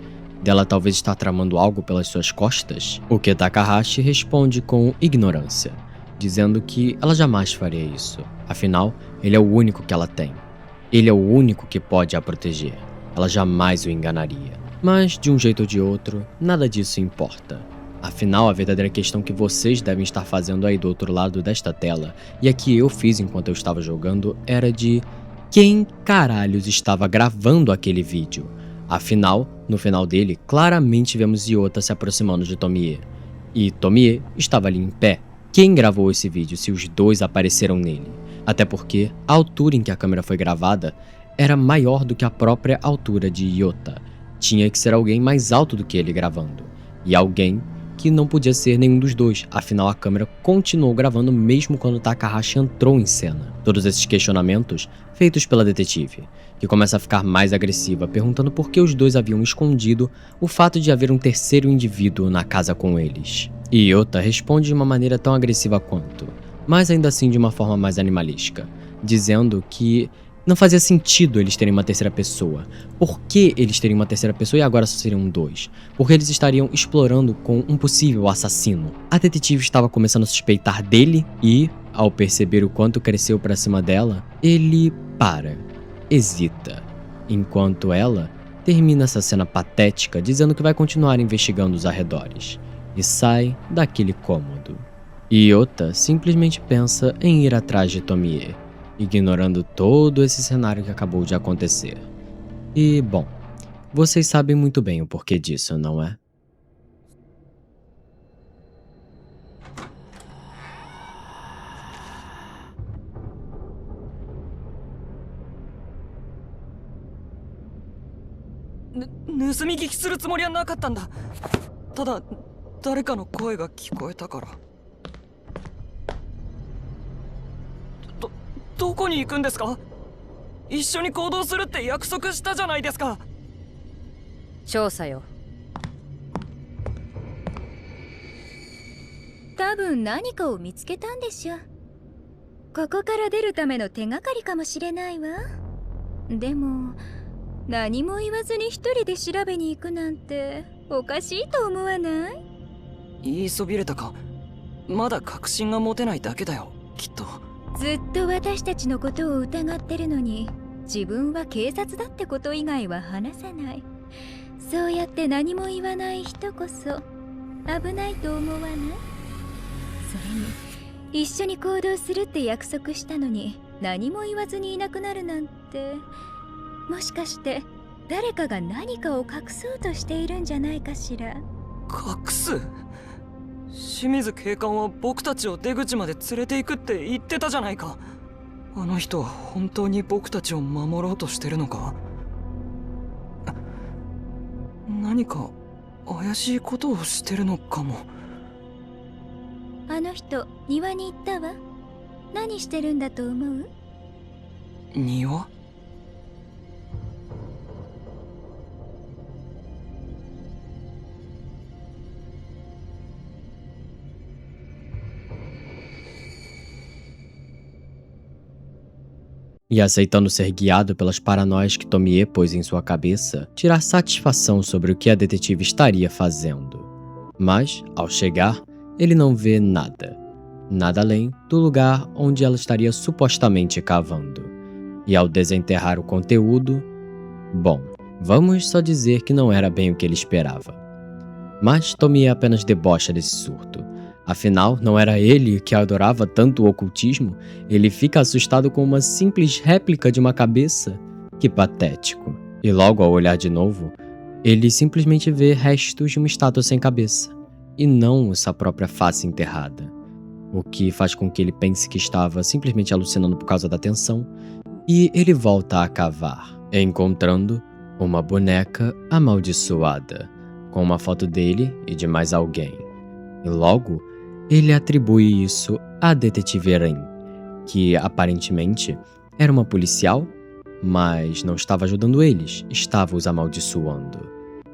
dela talvez estar tramando algo pelas suas costas? O que Takahashi responde com ignorância, dizendo que ela jamais faria isso. Afinal, ele é o único que ela tem. Ele é o único que pode a proteger. Ela jamais o enganaria. Mas, de um jeito ou de outro, nada disso importa. Afinal, a verdadeira questão que vocês devem estar fazendo aí do outro lado desta tela, e a que eu fiz enquanto eu estava jogando, era de quem caralhos estava gravando aquele vídeo? Afinal, no final dele, claramente vemos Yota se aproximando de Tomie. E Tomie estava ali em pé. Quem gravou esse vídeo se os dois apareceram nele? Até porque a altura em que a câmera foi gravada era maior do que a própria altura de Yota. Tinha que ser alguém mais alto do que ele gravando. E alguém que não podia ser nenhum dos dois, afinal a câmera continuou gravando mesmo quando Takahashi entrou em cena. Todos esses questionamentos feitos pela detetive, que começa a ficar mais agressiva, perguntando por que os dois haviam escondido o fato de haver um terceiro indivíduo na casa com eles. E Yota responde de uma maneira tão agressiva quanto, mas ainda assim de uma forma mais animalesca, dizendo que não fazia sentido eles terem uma terceira pessoa. Por que eles teriam uma terceira pessoa e agora só seriam dois? Porque eles estariam explorando com um possível assassino. A detetive estava começando a suspeitar dele e, ao perceber o quanto cresceu para cima dela, ele para, hesita, enquanto ela termina essa cena patética dizendo que vai continuar investigando os arredores e sai daquele cômodo. Iota simplesmente pensa em ir atrás de Tomie, ignorando todo esse cenário que acabou de acontecer. E, bom, vocês sabem muito bem o porquê disso, não é? 盗み聞きするつもりはなかったんだ。ただ誰かの声が聞こえたから。どこに行くんですか？一緒に行動するって約束したじゃないですか。調査よ。多分何かを見つけたんでしょ。ここから出るための手がかりかもしれないわ。でも何も言わずに一人で調べに行くなんておかしいと思わない？言いそびれたか。まだ確信が持てないだけだよ、きっと。ずっと私たちのことを疑ってるのに、自分は警察だってこと以外は話さない。そうやって何も言わない人こそ危ないと思わない？それに一緒に行動するって約束したのに何も言わずにいなくなるなんて、もしかして誰かが何かを隠そうとしているんじゃないかしら。隠す？清水警官は僕たちを出口まで連れて行くって言ってたじゃないか。あの人は本当に僕たちを守ろうとしてるのか？何か怪しいことをしてるのかも。あの人庭に行ったわ。何してるんだと思う？庭？E aceitando ser guiado pelas paranoias que Tomie pôs em sua cabeça, tirar satisfação sobre o que a detetive estaria fazendo. Mas, ao chegar, ele não vê nada. Nada além do lugar onde ela estaria supostamente cavando. E ao desenterrar o conteúdo, bom, vamos só dizer que não era bem o que ele esperava. Mas Tomie apenas debocha desse surto. Afinal, não era ele que adorava tanto o ocultismo? Ele fica assustado com uma simples réplica de uma cabeça? Que patético. E logo ao olhar de novo, ele simplesmente vê restos de uma estátua sem cabeça, e não sua própria face enterrada. O que faz com que ele pense que estava simplesmente alucinando por causa da tensão, e ele volta a cavar, encontrando uma boneca amaldiçoada, com uma foto dele e de mais alguém. E logo, ele atribui isso à detetive Eren, que aparentemente era uma policial, mas não estava ajudando eles, estava os amaldiçoando.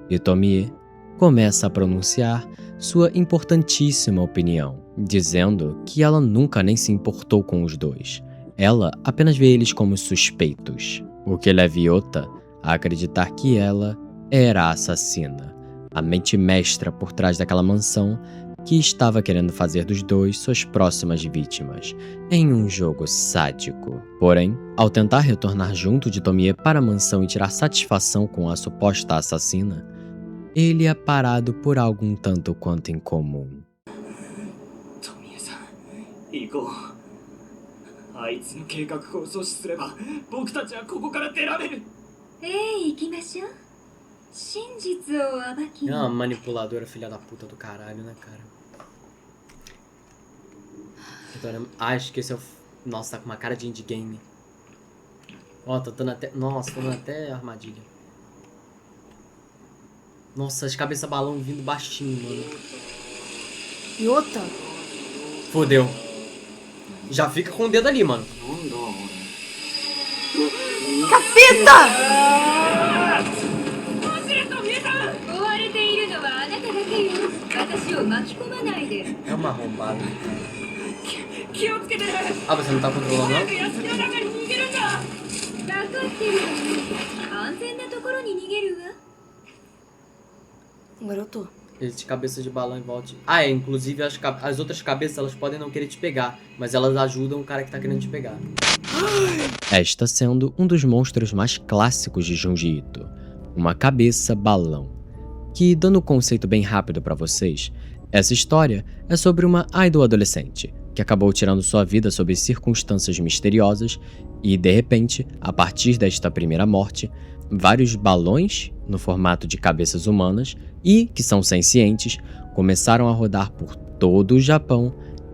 E Tomie começa a pronunciar sua importantíssima opinião, dizendo que ela nunca nem se importou com os dois. Ela apenas vê eles como suspeitos, o que leva Iota a acreditar que ela era a assassina, a mente mestra por trás daquela mansão que estava querendo fazer dos dois suas próximas vítimas, em um jogo sádico. Porém, ao tentar retornar junto de Tomie para a mansão e tirar satisfação com a suposta assassina, ele é parado por algo um tanto quanto incomum. Tomie-san, 行こう。あいつの計画を阻止すれば、僕たちはここから出られる。行きましょう。真実を暴き。É uma manipuladora filha da puta do caralho, né, cara? Acho que esse é o... Nossa, tá com uma cara de indie game. Ó, tá dando até... Nossa, tá dando até armadilha. Nossa, as cabeças balão vindo baixinho, mano. Iota? Fodeu. Já fica com o dedo ali, mano. Capeta! 追われているのはあなただけよ。私を巻き込まないで。 É uma arrombada. 気をつけて。 Ah, você não tá controlando, não? 屋敷の中に逃げるんだ。分かってるわよ。安全なところに逃げるわ。Garoto, Esses cabeças de balão em volta. Ah, inclusive as outras cabeças elas podem não querer te pegar, mas elas ajudam o cara que tá querendo te pegar. Esta sendo um dos monstros mais clássicos de Junji Ito, uma cabeça balão. Que, dando um conceito bem rápido pra vocês, essa história é sobre uma idol adolescente que acabou tirando sua vida sob circunstâncias misteriosas e, de repente, a partir desta primeira morte, vários balões, no formato de cabeças humanas e que são sencientes, começaram a rodar por todo o Japão,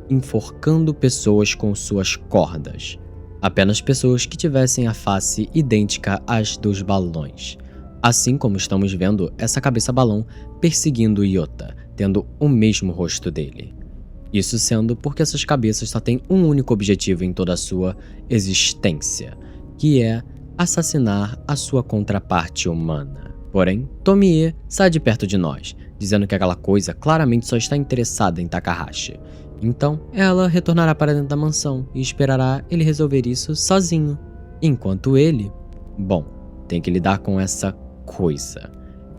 enforcando pessoas com suas cordas. Apenas pessoas que tivessem a face idêntica às dos balões. Assim como estamos vendo essa cabeça balão perseguindo Yota, tendo o mesmo rosto dele. Isso sendo porque essas cabeças só têm um único objetivo em toda a sua existência, que é assassinar a sua contraparte humana. Porém, Tomie sai de perto de nós, dizendo que aquela coisa claramente só está interessada em Takahashi. Então, ela retornará para dentro da mansão e esperará ele resolver isso sozinho. Enquanto ele, bom, tem que lidar com essa coisa.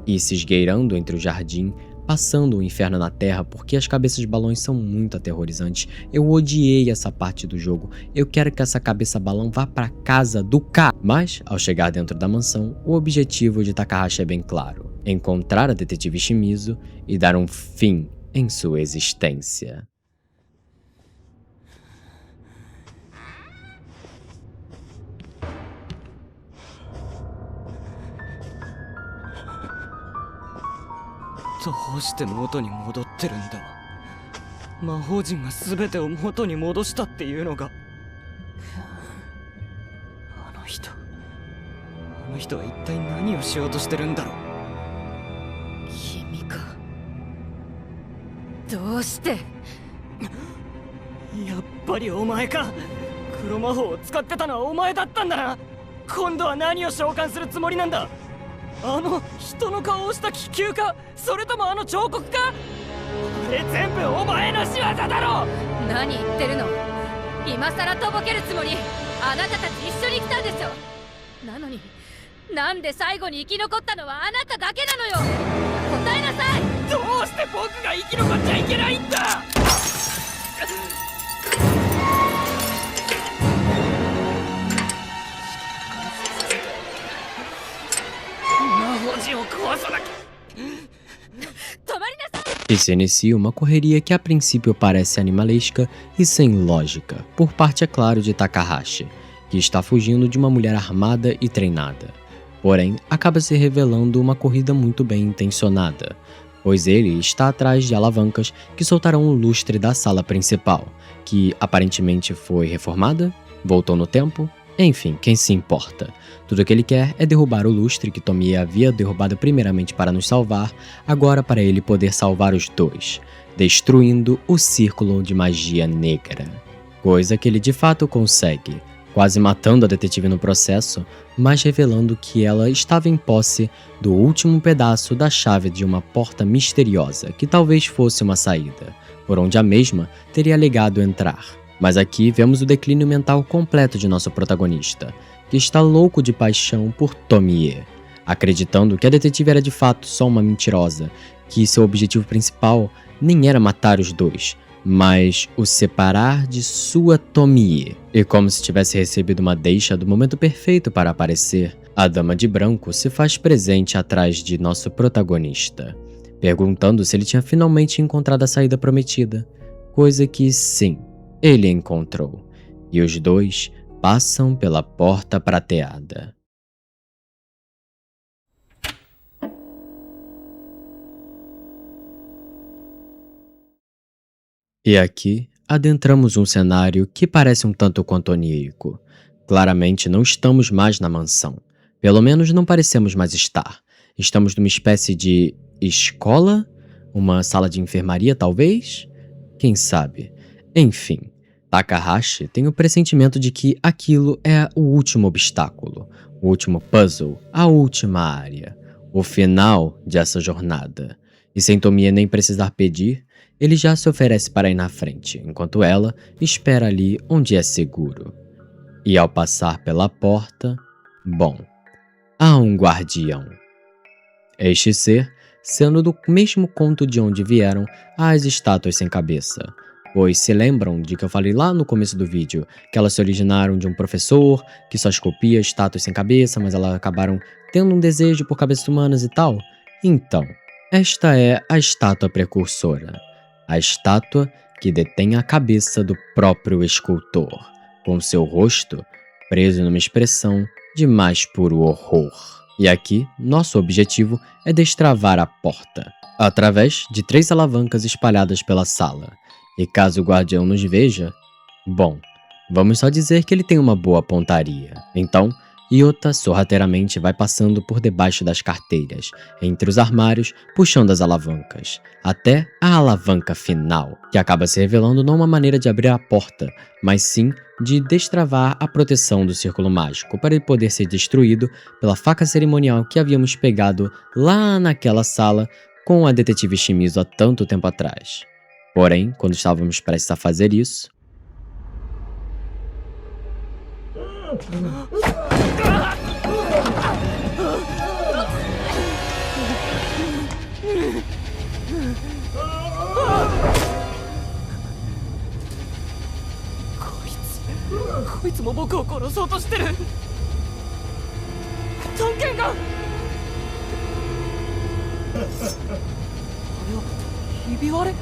E se esgueirando entre o jardim, passando o inferno na terra, porque as cabeças de balões são muito aterrorizantes. Eu odiei essa parte do jogo. Eu quero que essa cabeça balão vá pra casa do K. Mas, ao chegar dentro da mansão, o objetivo de Takahashi é bem claro: encontrar a detetive Shimizu e dar um fim em sua existência.どうして元に戻ってるんだ。魔法陣が全てを元に戻したっていうのが。あの人は一体何をしようとしてるんだろう。君か。どうして。やっぱりお前か。黒魔法を使ってたのはお前だったんだな。今度は何を召喚するつもりなんだ。あの人の顔をした気球か、それともあの彫刻か。あれ全部お前の仕業だろ。何言ってるの。今さらとぼけるつもり。あなたたち一緒に来たんでしょ。なのになんで最後に生き残ったのはあなただけなのよ。答えなさい。どうして僕が生き残っちゃいけないんだ。E se inicia uma correria que a princípio parece animalesca e sem lógica, por parte, é claro, de Takahashi, que está fugindo de uma mulher armada e treinada. Porém, acaba se revelando uma corrida muito bem intencionada, pois ele está atrás de alavancas que soltarão o lustre da sala principal, que aparentemente foi reformada, voltou no tempo. Enfim, quem se importa? Tudo que ele quer é derrubar o lustre que Tomie havia derrubado primeiramente para nos salvar, agora para ele poder salvar os dois, destruindo o círculo de magia negra. Coisa que ele de fato consegue, quase matando a detetive no processo, mas revelando que ela estava em posse do último pedaço da chave de uma porta misteriosa que talvez fosse uma saída, por onde a mesma teria alegado entrar. Mas aqui vemos o declínio mental completo de nosso protagonista, que está louco de paixão por Tomie, acreditando que a detetive era de fato só uma mentirosa, que seu objetivo principal nem era matar os dois, mas o separar de sua Tomie. E como se tivesse recebido uma deixa do momento perfeito para aparecer, a Dama de Branco se faz presente atrás de nosso protagonista, perguntando se ele tinha finalmente encontrado a saída prometida, coisa que sim, ele encontrou, e os dois passam pela porta prateada. E aqui adentramos um cenário que parece um tanto quanto onírico. Claramente não estamos mais na mansão. Pelo menos não parecemos mais estar. Estamos numa espécie de escola? Uma sala de enfermaria, talvez? Quem sabe? Enfim, Takahashi tem o pressentimento de que aquilo é o último obstáculo, o último puzzle, a última área, o final dessa jornada. E sem Tomie nem precisar pedir, ele já se oferece para ir na frente, enquanto ela espera ali onde é seguro. E ao passar pela porta, bom, há um guardião. Este ser sendo do mesmo conto de onde vieram as estátuas sem cabeça. Pois se lembram de que eu falei lá no começo do vídeo que elas se originaram de um professor que só esculpia estátuas sem cabeça, mas elas acabaram tendo um desejo por cabeças humanas e tal? Então, esta é a estátua precursora. A estátua que detém a cabeça do próprio escultor, com seu rosto preso numa expressão de mais puro horror. E aqui, nosso objetivo é destravar a porta, através de 3 alavancas espalhadas pela sala. E caso o guardião nos veja, bom, vamos só dizer que ele tem uma boa pontaria. Então, Iota sorrateiramente vai passando por debaixo das carteiras, entre os armários, puxando as alavancas, até a alavanca final, que acaba se revelando não uma maneira de abrir a porta, mas sim de destravar a proteção do círculo mágico para ele poder ser destruído pela faca cerimonial que havíamos pegado lá naquela sala com a detetive Shimizu há tanto tempo atrás. Porém, quando estávamos prestes a fazer isso,こいつも僕を殺そうとしてる。探検が。あれはひび割れ。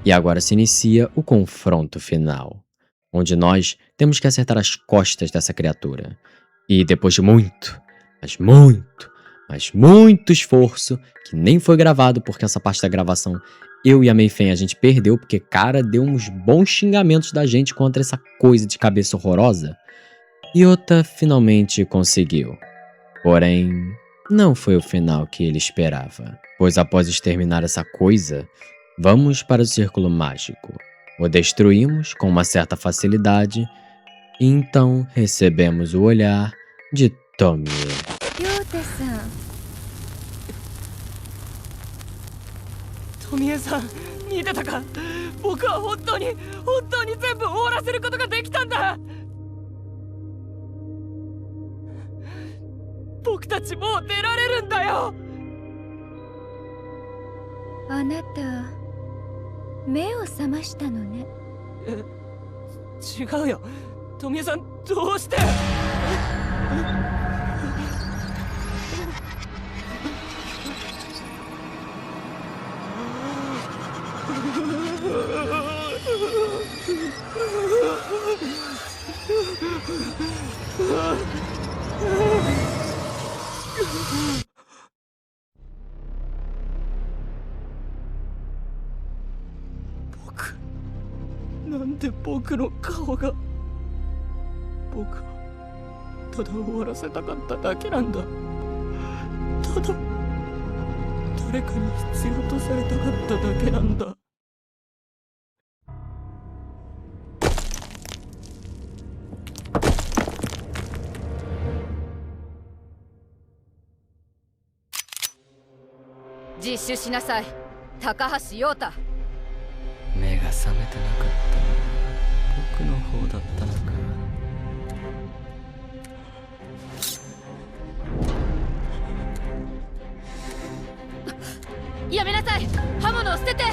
E agora se inicia o confronto final, onde nós temos que acertar as costas dessa criatura. E depois de muito esforço, que nem foi gravado porque essa parte da gravação eu e a Mei-Fen a gente perdeu, porque cara, deu uns bons xingamentos da gente contra essa coisa de cabeça horrorosa, Iota finalmente conseguiu. Porém, não foi o final que ele esperava, pois após exterminar essa coisa, vamos para o círculo mágico. O destruímos com uma certa facilidade, e então recebemos o olhar de Tomie. Ryota-san, 富江さん、見てたか。僕は本当に全部終わらせることができたんだ。僕たちもう出られるんだよ。あなた目を覚ましたのね。違うよ。富江さん、どうして。なんで僕の顔が。僕はただ終わらせたかっただけなんだ。ただ誰かに必要とされたかっただけなんだ。実習しなさい、高橋陽太。目が覚めてなかったな。僕の方だったのか。やめなさい、刃物を捨てて。大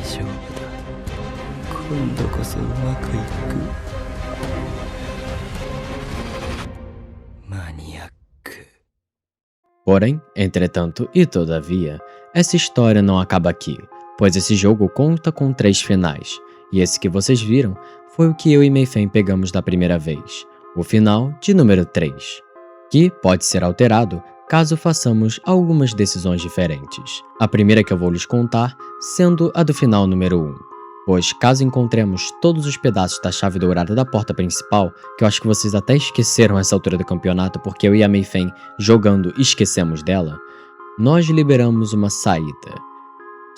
丈夫だ。今度こそうまくいく。マニアック。 Porém, entretanto e todavia, essa história não acaba aqui, pois esse jogo conta com 3 finais, e esse que vocês viram foi o que eu e Mei-Fen pegamos da primeira vez, o final de número 3, que pode ser alterado caso façamos algumas decisões diferentes. A primeira que eu vou lhes contar sendo a do final número 1, pois caso encontremos todos os pedaços da chave dourada da porta principal, que eu acho que vocês até esqueceram essa altura do campeonato porque eu e a Mei-Fen jogando esquecemos dela, nós liberamos uma saída,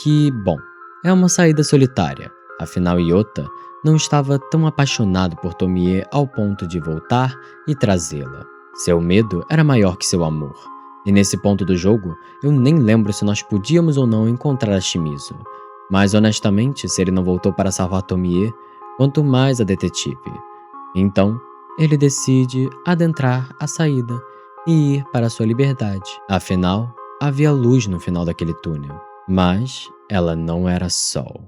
que, bom, é uma saída solitária, afinal Iota não estava tão apaixonado por Tomie ao ponto de voltar e trazê-la. Seu medo era maior que seu amor, e nesse ponto do jogo eu nem lembro se nós podíamos ou não encontrar a Shimizu. Mas honestamente, se ele não voltou para salvar Tomie, quanto mais a detetive. Então, ele decide adentrar a saída e ir para sua liberdade. Afinal, havia luz no final daquele túnel, mas ela não era sol.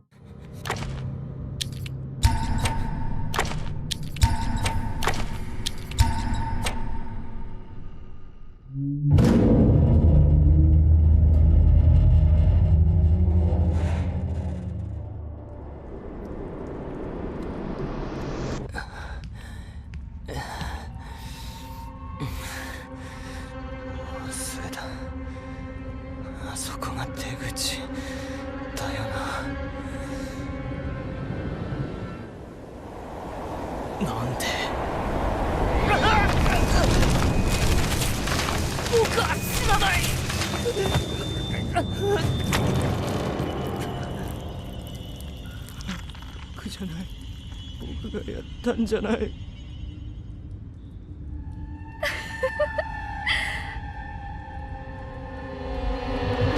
Tanjanai.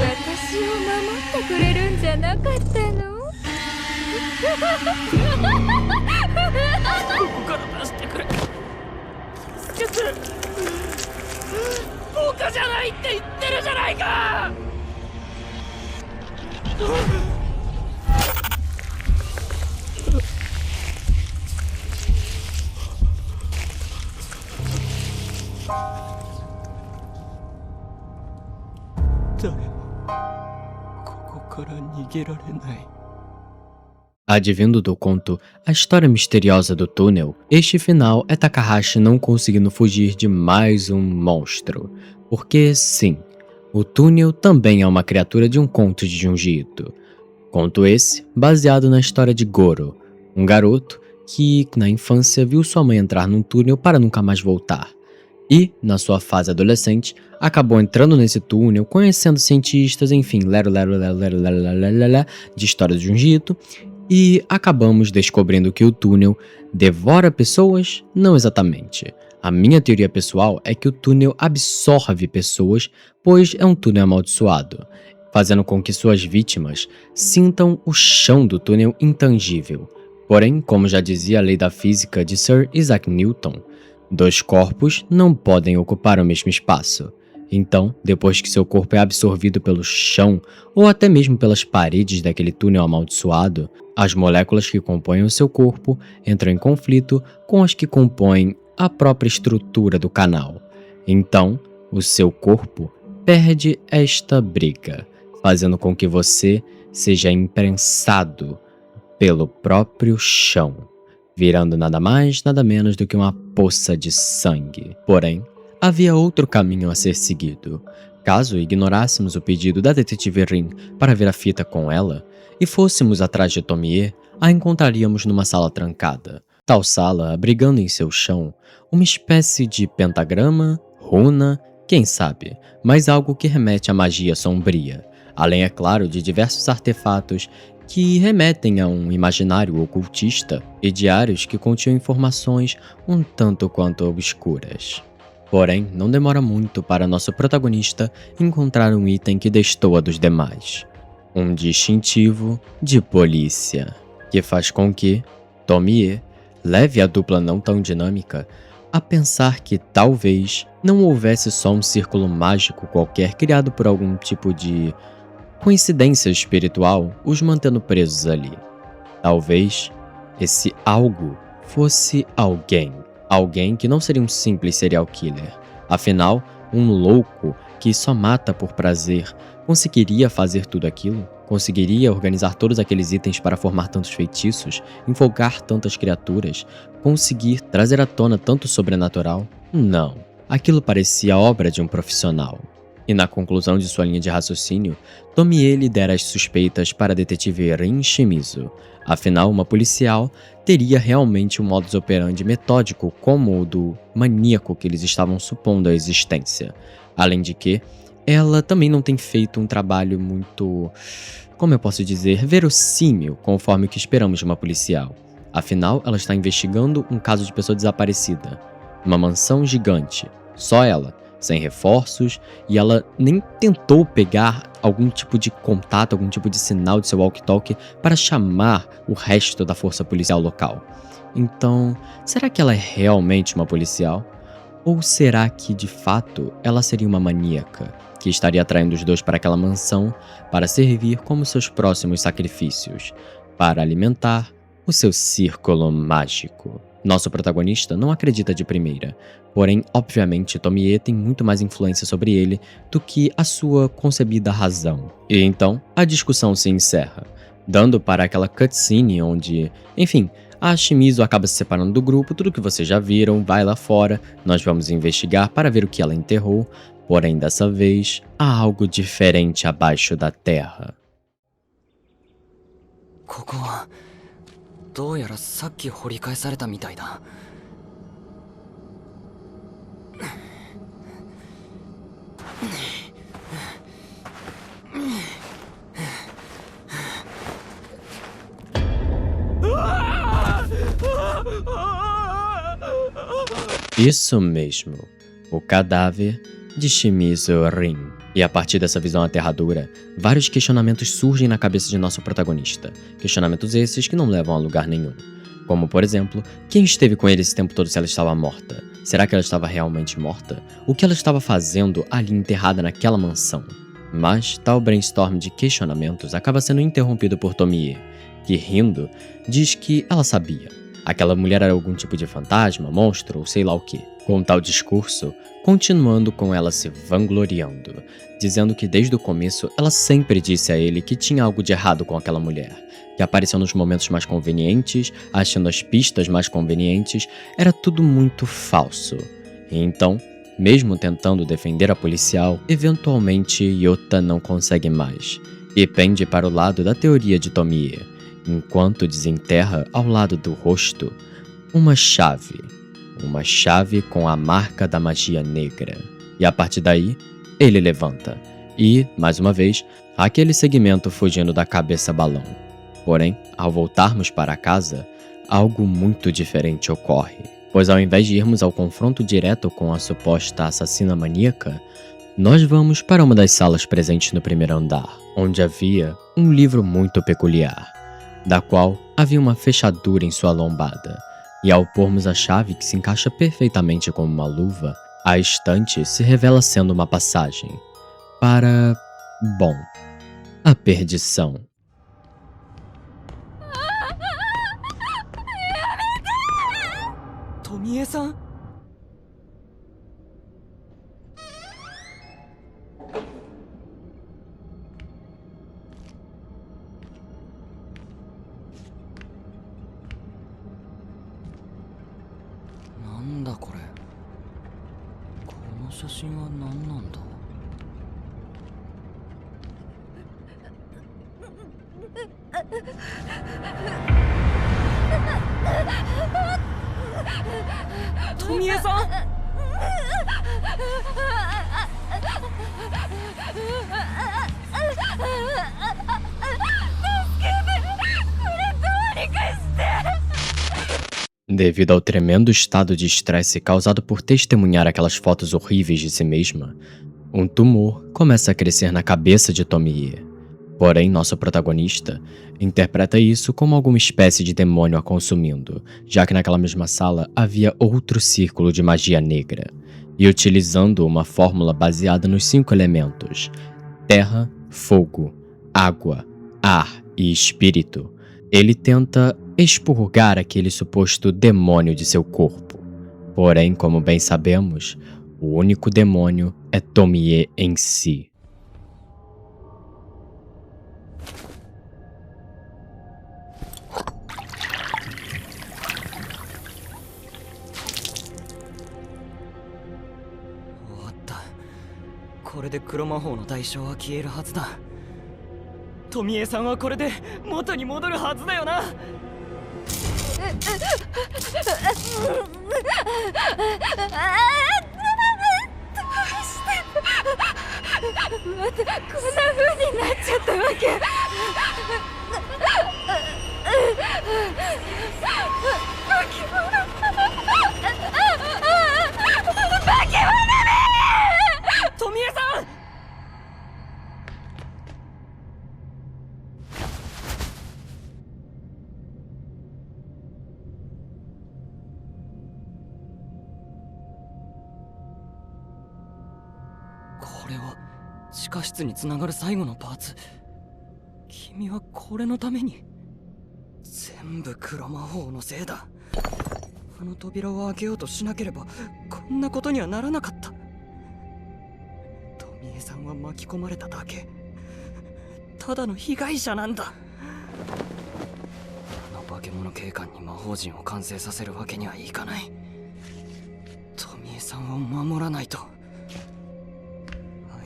私を守ってくれるんじゃなかったの？ここから出してくれ。助けて。放火じゃないって言ってるじゃないか。誰もここから逃げられない。 Advindo do conto A História Misteriosa do Túnel, este final é Takahashi não conseguindo fugir de mais um monstro. Porque sim, o túnel também é uma criatura de um conto de Junji Ito. Conto esse baseado na história de Goro, um garoto que na infância viu sua mãe entrar num túnel para nunca mais voltar. E, na sua fase adolescente, acabou entrando nesse túnel, conhecendo cientistas, enfim, de história de Junji Ito. E acabamos descobrindo que o túnel devora pessoas? Não exatamente. A minha teoria pessoal é que o túnel absorve pessoas, pois é um túnel amaldiçoado, fazendo com que suas vítimas sintam o chão do túnel intangível. Porém, como já dizia a lei da física de Sir Isaac Newton, dois corpos não podem ocupar o mesmo espaço. Então, depois que seu corpo é absorvido pelo chão ou até mesmo pelas paredes daquele túnel amaldiçoado, as moléculas que compõem o seu corpo entram em conflito com as que compõem a própria estrutura do canal. Então, o seu corpo perde esta briga, fazendo com que você seja imprensado pelo próprio chão, virando nada mais, nada menos do que uma poça de sangue. Porém, havia outro caminho a ser seguido. Caso ignorássemos o pedido da detetive Rin para ver a fita com ela e fôssemos atrás de Tomie, a encontraríamos numa sala trancada. Tal sala abrigando em seu chão uma espécie de pentagrama, runa, quem sabe, mas algo que remete à magia sombria. Além, é claro, de diversos artefatos que remetem a um imaginário ocultista e diários que continham informações um tanto quanto obscuras. Porém, não demora muito para nosso protagonista encontrar um item que destoa dos demais. Um distintivo de polícia, que faz com que Tomie leve a dupla não tão dinâmica a pensar que talvez não houvesse só um círculo mágico qualquer criado por algum tipo de coincidência espiritual os mantendo presos ali. Talvez esse algo fosse alguém. Alguém que não seria um simples serial killer. Afinal, um louco que só mata por prazer conseguiria fazer tudo aquilo? Conseguiria organizar todos aqueles itens para formar tantos feitiços, invocar tantas criaturas, conseguir trazer à tona tanto sobrenatural? Não. Aquilo parecia obra de um profissional. E na conclusão de sua linha de raciocínio, Tomie lidera as suspeitas para a detetive Rin Shimizu. Afinal, uma policial teria realmente um modus operandi metódico como o do maníaco que eles estavam supondo a existência. Além de que, ela também não tem feito um trabalho muito, como eu posso dizer, verossímil, conforme o que esperamos de uma policial. Afinal, ela está investigando um caso de pessoa desaparecida. Uma mansão gigante. Só ela, sem reforços, e ela nem tentou pegar algum tipo de contato, algum tipo de sinal de seu walkie-talkie para chamar o resto da força policial local. Então, será que ela é realmente uma policial? Ou será que, de fato, ela seria uma maníaca que estaria atraindo os dois para aquela mansão para servir como seus próximos sacrifícios, para alimentar o seu círculo mágico? Nosso protagonista não acredita de primeira, porém, obviamente, Tomie tem muito mais influência sobre ele do que a sua concebida razão. E então, a discussão se encerra, dando para aquela cutscene onde, enfim, a Shimizu acaba se separando do grupo, tudo que vocês já viram, vai lá fora, nós vamos investigar para ver o que ela enterrou, porém dessa vez, há algo diferente abaixo da terra. ここはどうやらさっき掘り返されたみたいだ。Isso mesmo, o cadáver de Shimizu Rin. E a partir dessa visão aterradora, vários questionamentos surgem na cabeça de nosso protagonista. Questionamentos esses que não levam a lugar nenhum. Como, por exemplo, quem esteve com ele esse tempo todo se ela estava morta? Será que ela estava realmente morta? O que ela estava fazendo ali enterrada naquela mansão? Mas tal brainstorm de questionamentos acaba sendo interrompido por Tomie, que, rindo, diz que ela sabia. Aquela mulher era algum tipo de fantasma, monstro ou sei lá o que. Com tal discurso, continuando com ela se vangloriando, dizendo que desde o começo ela sempre disse a ele que tinha algo de errado com aquela mulher, que apareceu nos momentos mais convenientes, achando as pistas mais convenientes, era tudo muito falso. E então, mesmo tentando defender a policial, eventualmente Yota não consegue mais, e pende para o lado da teoria de Tomie, enquanto desenterra ao lado do rosto uma chave com a marca da magia negra. E a partir daí, ele levanta. E, mais uma vez, aquele segmento fugindo da cabeça balão. Porém, ao voltarmos para casa, algo muito diferente ocorre. Pois ao invés de irmos ao confronto direto com a suposta assassina maníaca, nós vamos para uma das salas presentes no primeiro andar, onde havia um livro muito peculiar, da qual havia uma fechadura em sua lombada. E ao pormos a chave que se encaixa perfeitamente como uma luva, a estante se revela sendo uma passagem para, bom, a perdição. Tomie-san? Nandaこれ? この写真は何なんだ? Tomie-san? 理解して。 Devido ao tremendo estado de estresse causado por testemunhar aquelas fotos horríveis de si mesma, um tumor começa a crescer na cabeça de Tomie. Porém, nosso protagonista interpreta isso como alguma espécie de demônio a consumindo, já que naquela mesma sala havia outro círculo de magia negra. E utilizando uma fórmula baseada nos 5 elementos: terra, fogo, água, ar e espírito, ele tenta expurgar aquele suposto demônio de seu corpo. Porém, como bem sabemos, o único demônio é Tomie em si. Otta. これで黒魔法の代償は消えるはずだ。Tomieさんはこれで元に戻るはずだよな。またこんな風になっちゃったわけ。Tomieさん。下室につながる最後のパーツ、君はこれのために。全部黒魔法のせいだ。あの扉を開けようとしなければこんなことにはならなかった。富江さんは巻き込まれただけ、ただの被害者なんだ。あの化け物警官に魔法陣を完成させるわけにはいかない。富江さんを守らないと。あ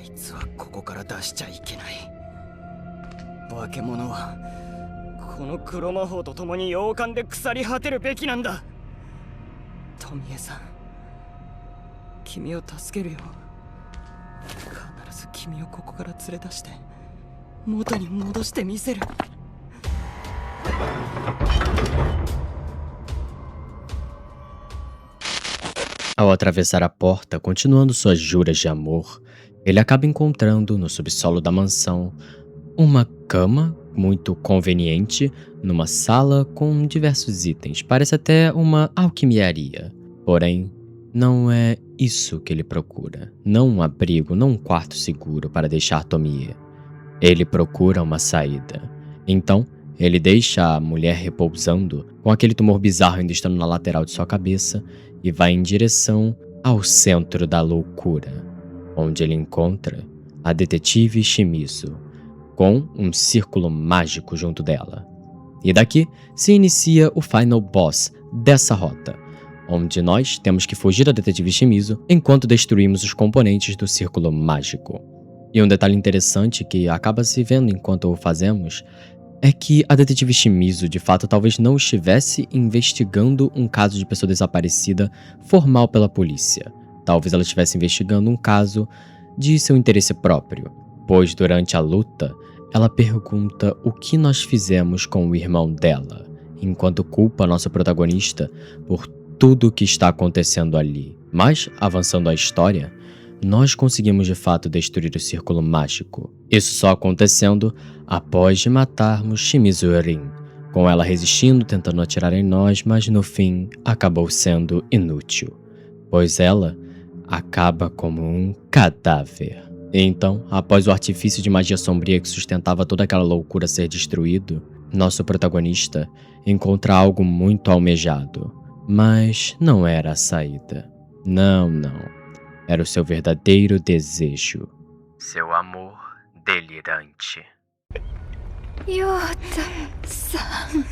いつはここから出しちゃいけない。化け物はこの黒魔法と共に洋館で腐り果てるべきなんだ。富江さん、君を助けるよ。必ず君をここから連れ出して元に戻してみせる。Ao atravessar a porta, continuando suas juras de amor, ele acaba encontrando no subsolo da mansão uma cama muito conveniente numa sala com diversos itens. Parece até uma alquimiaria. Porém, não é isso que ele procura. Não um abrigo, não um quarto seguro para deixar Tomie. Ele procura uma saída. Então, ele deixa a mulher repousando, com aquele tumor bizarro ainda estando na lateral de sua cabeça, e vai em direção ao centro da loucura, onde ele encontra a detetive Shimizu, com um círculo mágico junto dela. E daqui se inicia o final boss dessa rota, onde nós temos que fugir da detetive Shimizu enquanto destruímos os componentes do círculo mágico. E um detalhe interessante que acaba se vendo enquanto o fazemos é que a detetive Shimizu de fato talvez não estivesse investigando um caso de pessoa desaparecida formal pela polícia. Talvez ela estivesse investigando um caso de seu interesse próprio, pois durante a luta ela pergunta o que nós fizemos com o irmão dela, enquanto culpa a nossa protagonista por tudo o que está acontecendo ali. Mas, avançando a história, nós conseguimos de fato destruir o círculo mágico. Isso só acontecendo após de matarmos Shimizu Rin, com ela resistindo, tentando atirar em nós, mas no fim acabou sendo inútil, pois ela acaba como um cadáver. Então, após o artifício de magia sombria que sustentava toda aquela loucura ser destruído, nosso protagonista encontra algo muito almejado, mas não era a saída. Não. Era o seu verdadeiro desejo. Seu amor delirante. Yota-san.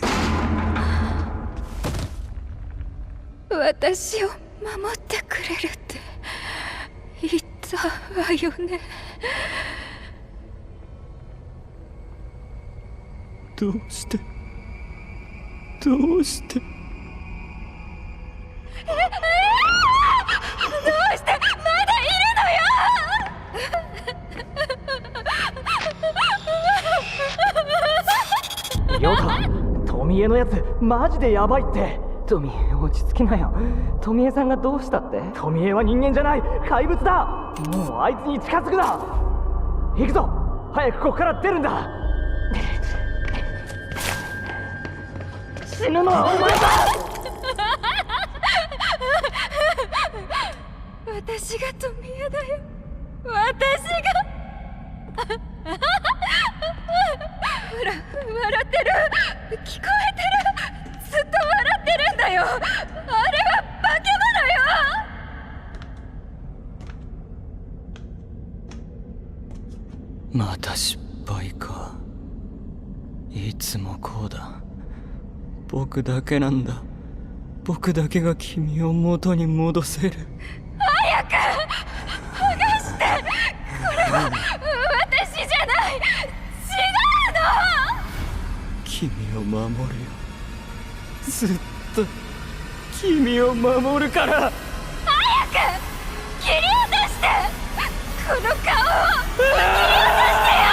私を守ってくれるって言ったわよね。どうしてどうしてまだいるのよ。ヨタ、富江のやつマジでヤバいって。富江、落ち着きなよ。富江さんがどうしたって？富江は人間じゃない、怪物だ。もうあいつに近づくな。行くぞ、早くここから出るんだ。死ぬのはお前だ。私が富江だよ。私がほら、笑ってる。聞こえてる。ずっと笑ってるんだよ。あれは化け物よ。また失敗か。いつもこうだ。僕だけなんだ。僕だけが君を元に戻せる。早く剥がして。これは私じゃない。違うの。君を守るよ。ずっと君を守るから。早く切り落として。この顔を切り落としてよ。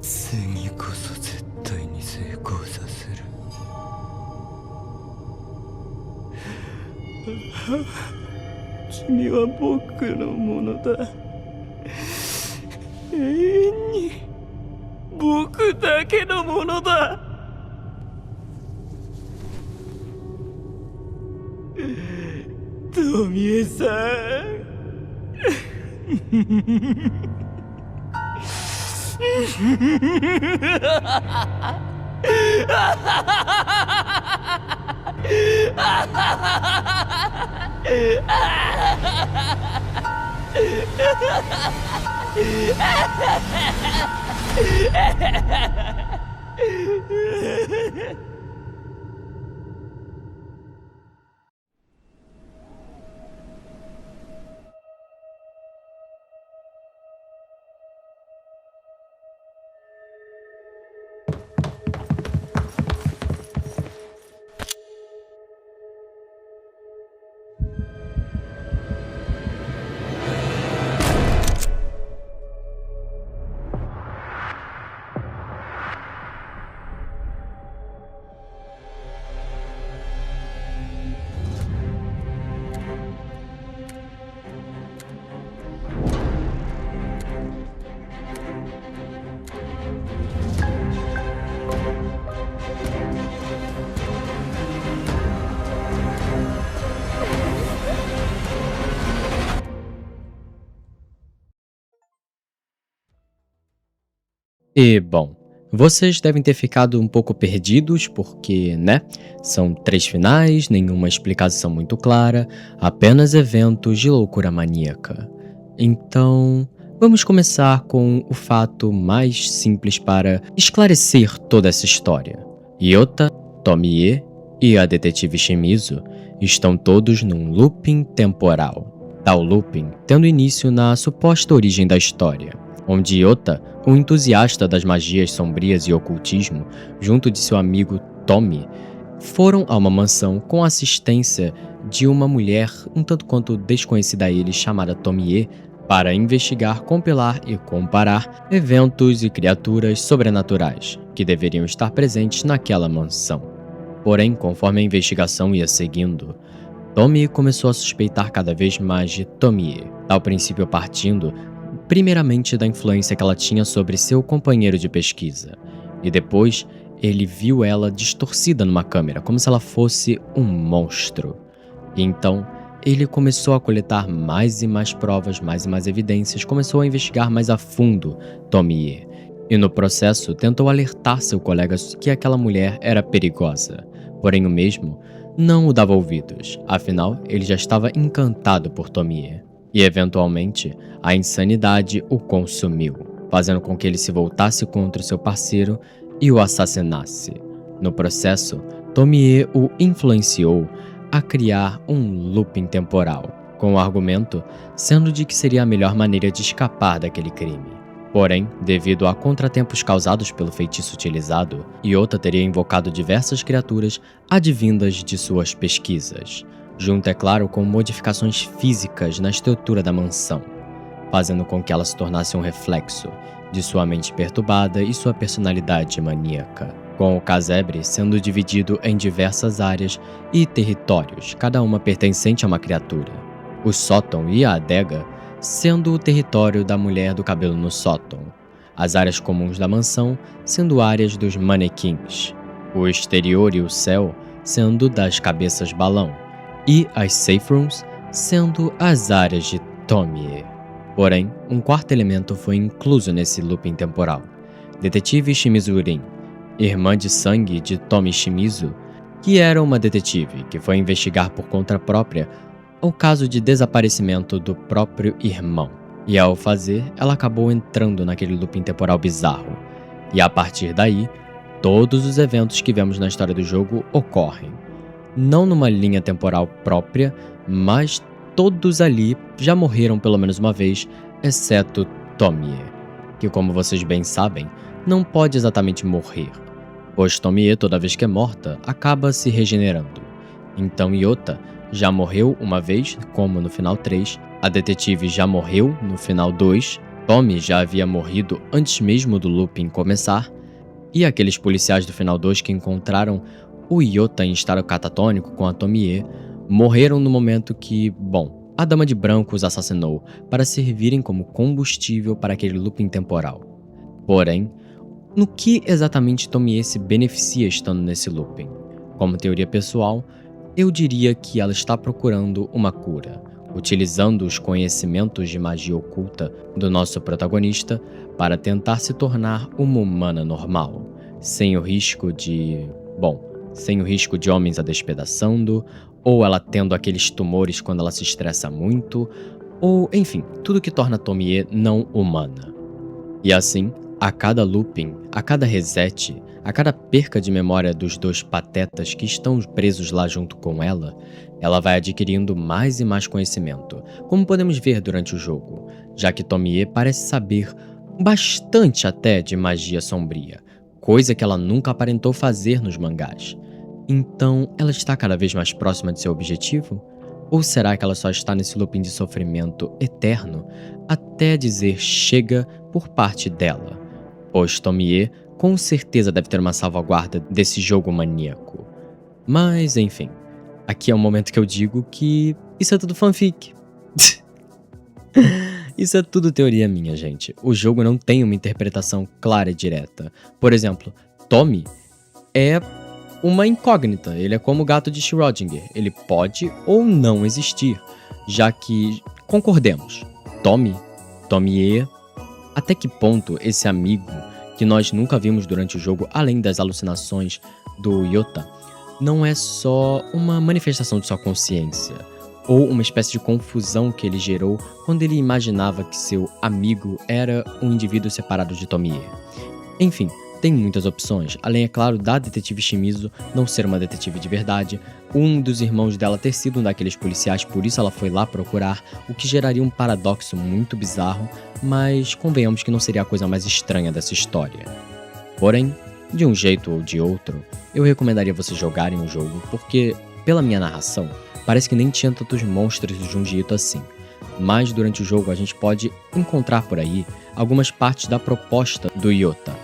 次こそ絶対に成功させる。君は僕のものだ。永遠に僕だけのものだ。富江さん。E, bom, vocês devem ter ficado um pouco perdidos porque, né, são 3 finais, nenhuma explicação muito clara, apenas eventos de loucura maníaca. Então, vamos começar com o fato mais simples para esclarecer toda essa história. Yota, Tomie e a detetive Shimizu estão todos num looping temporal. Tal looping tendo início na suposta origem da história, onde Yota, um entusiasta das magias sombrias e ocultismo, junto de seu amigo Tommy, foram a uma mansão com a assistência de uma mulher um tanto quanto desconhecida a eles chamada Tomie para investigar, compilar e comparar eventos e criaturas sobrenaturais que deveriam estar presentes naquela mansão. Porém, conforme a investigação ia seguindo, Tommy começou a suspeitar cada vez mais de Tomie, ao princípio partindo primeiramente da influência que ela tinha sobre seu companheiro de pesquisa, e depois ele viu ela distorcida numa câmera, como se ela fosse um monstro. E então ele começou a coletar mais e mais provas, mais e mais evidências, começou a investigar mais a fundo Tomie, e no processo tentou alertar seu colega que aquela mulher era perigosa, porém o mesmo não o dava ouvidos, afinal ele já estava encantado por Tomie. E, eventualmente, a insanidade o consumiu, fazendo com que ele se voltasse contra seu parceiro e o assassinasse. No processo, Tomie o influenciou a criar um looping temporal, com o argumento sendo de que seria a melhor maneira de escapar daquele crime. Porém, devido a contratempos causados pelo feitiço utilizado, Yota teria invocado diversas criaturas advindas de suas pesquisas, junto, é claro, com modificações físicas na estrutura da mansão, fazendo com que ela se tornasse um reflexo de sua mente perturbada e sua personalidade maníaca, com o casebre sendo dividido em diversas áreas e territórios, cada uma pertencente a uma criatura. O sótão e a adega sendo o território da mulher do cabelo no sótão, as áreas comuns da mansão sendo áreas dos manequins, o exterior e o céu sendo das cabeças balão, e as safe rooms sendo as áreas de Tomie. Porém, um quarto elemento foi incluso nesse looping temporal. Detetive Shimizu Rin, irmã de sangue de Tomi Shimizu, que era uma detetive que foi investigar por conta própria o caso de desaparecimento do próprio irmão. E ao fazer, ela acabou entrando naquele looping temporal bizarro. E a partir daí, todos os eventos que vemos na história do jogo ocorrem. Não numa linha temporal própria, mas todos ali já morreram pelo menos uma vez, exceto Tomie, que, como vocês bem sabem, não pode exatamente morrer, pois Tomie, toda vez que é morta, acaba se regenerando. Então Yota já morreu uma vez, como no final 3, a detetive já morreu no final 2, Tommy já havia morrido antes mesmo do looping começar, e aqueles policiais do final 2 que encontraram o Yota em estado catatônico com a Tomie morreram no momento que, bom, a Dama de Branco os assassinou para servirem como combustível para aquele looping temporal. Porém, no que exatamente Tomie se beneficia estando nesse looping? Como teoria pessoal, eu diria que ela está procurando uma cura, utilizando os conhecimentos de magia oculta do nosso protagonista para tentar se tornar uma humana normal, sem o risco de homens a despedaçando, ou ela tendo aqueles tumores quando ela se estressa muito, ou enfim, tudo que torna Tomie não humana. E assim, a cada looping, a cada reset, a cada perca de memória dos dois patetas que estão presos lá junto com ela, ela vai adquirindo mais e mais conhecimento, como podemos ver durante o jogo, já que Tomie parece saber bastante até de magia sombria, coisa que ela nunca aparentou fazer nos mangás. Então, ela está cada vez mais próxima de seu objetivo? Ou será que ela só está nesse looping de sofrimento eterno até dizer chega por parte dela? Pois Tomie com certeza deve ter uma salvaguarda desse jogo maníaco. Mas, enfim, aqui é o momento que eu digo que isso é tudo fanfic. Isso é tudo teoria minha, gente. O jogo não tem uma interpretação clara e direta. Por exemplo, Tommy é uma incógnita. Ele é como o gato de Schrödinger. Ele pode ou não existir, já que, concordemos, Tomie, até que ponto esse amigo que nós nunca vimos durante o jogo, além das alucinações do Yota, não é só uma manifestação de sua consciência, ou uma espécie de confusão que ele gerou quando ele imaginava que seu amigo era um indivíduo separado de Tomie. Enfim, tem muitas opções, além, é claro, da detetive Shimizu não ser uma detetive de verdade, um dos irmãos dela ter sido um daqueles policiais, por isso ela foi lá procurar, o que geraria um paradoxo muito bizarro, mas convenhamos que não seria a coisa mais estranha dessa história. Porém, de um jeito ou de outro, eu recomendaria vocês jogarem o jogo, porque, pela minha narração, parece que nem tinha tantos monstros do Junji Ito assim. Mas durante o jogo a gente pode encontrar por aí algumas partes da proposta do Yota,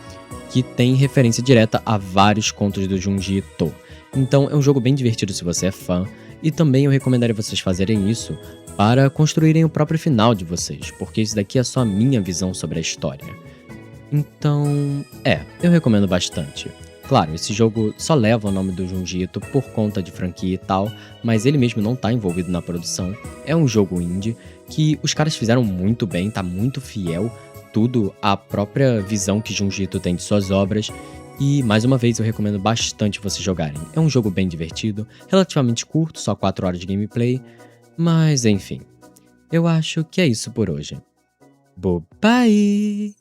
que tem referência direta a vários contos do Junji Ito. Então é um jogo bem divertido se você é fã, e também eu recomendaria vocês fazerem isso para construírem o próprio final de vocês, porque isso daqui é só a minha visão sobre a história. Então, eu recomendo bastante. Claro, esse jogo só leva o nome do Junji Ito por conta de franquia e tal, mas ele mesmo não tá envolvido na produção. É um jogo indie que os caras fizeram muito bem, tá muito fiel tudo à própria visão que Junji Ito tem de suas obras. E, mais uma vez, eu recomendo bastante vocês jogarem. É um jogo bem divertido, relativamente curto, só 4 horas de gameplay, mas enfim. Eu acho que é isso por hoje. Bye!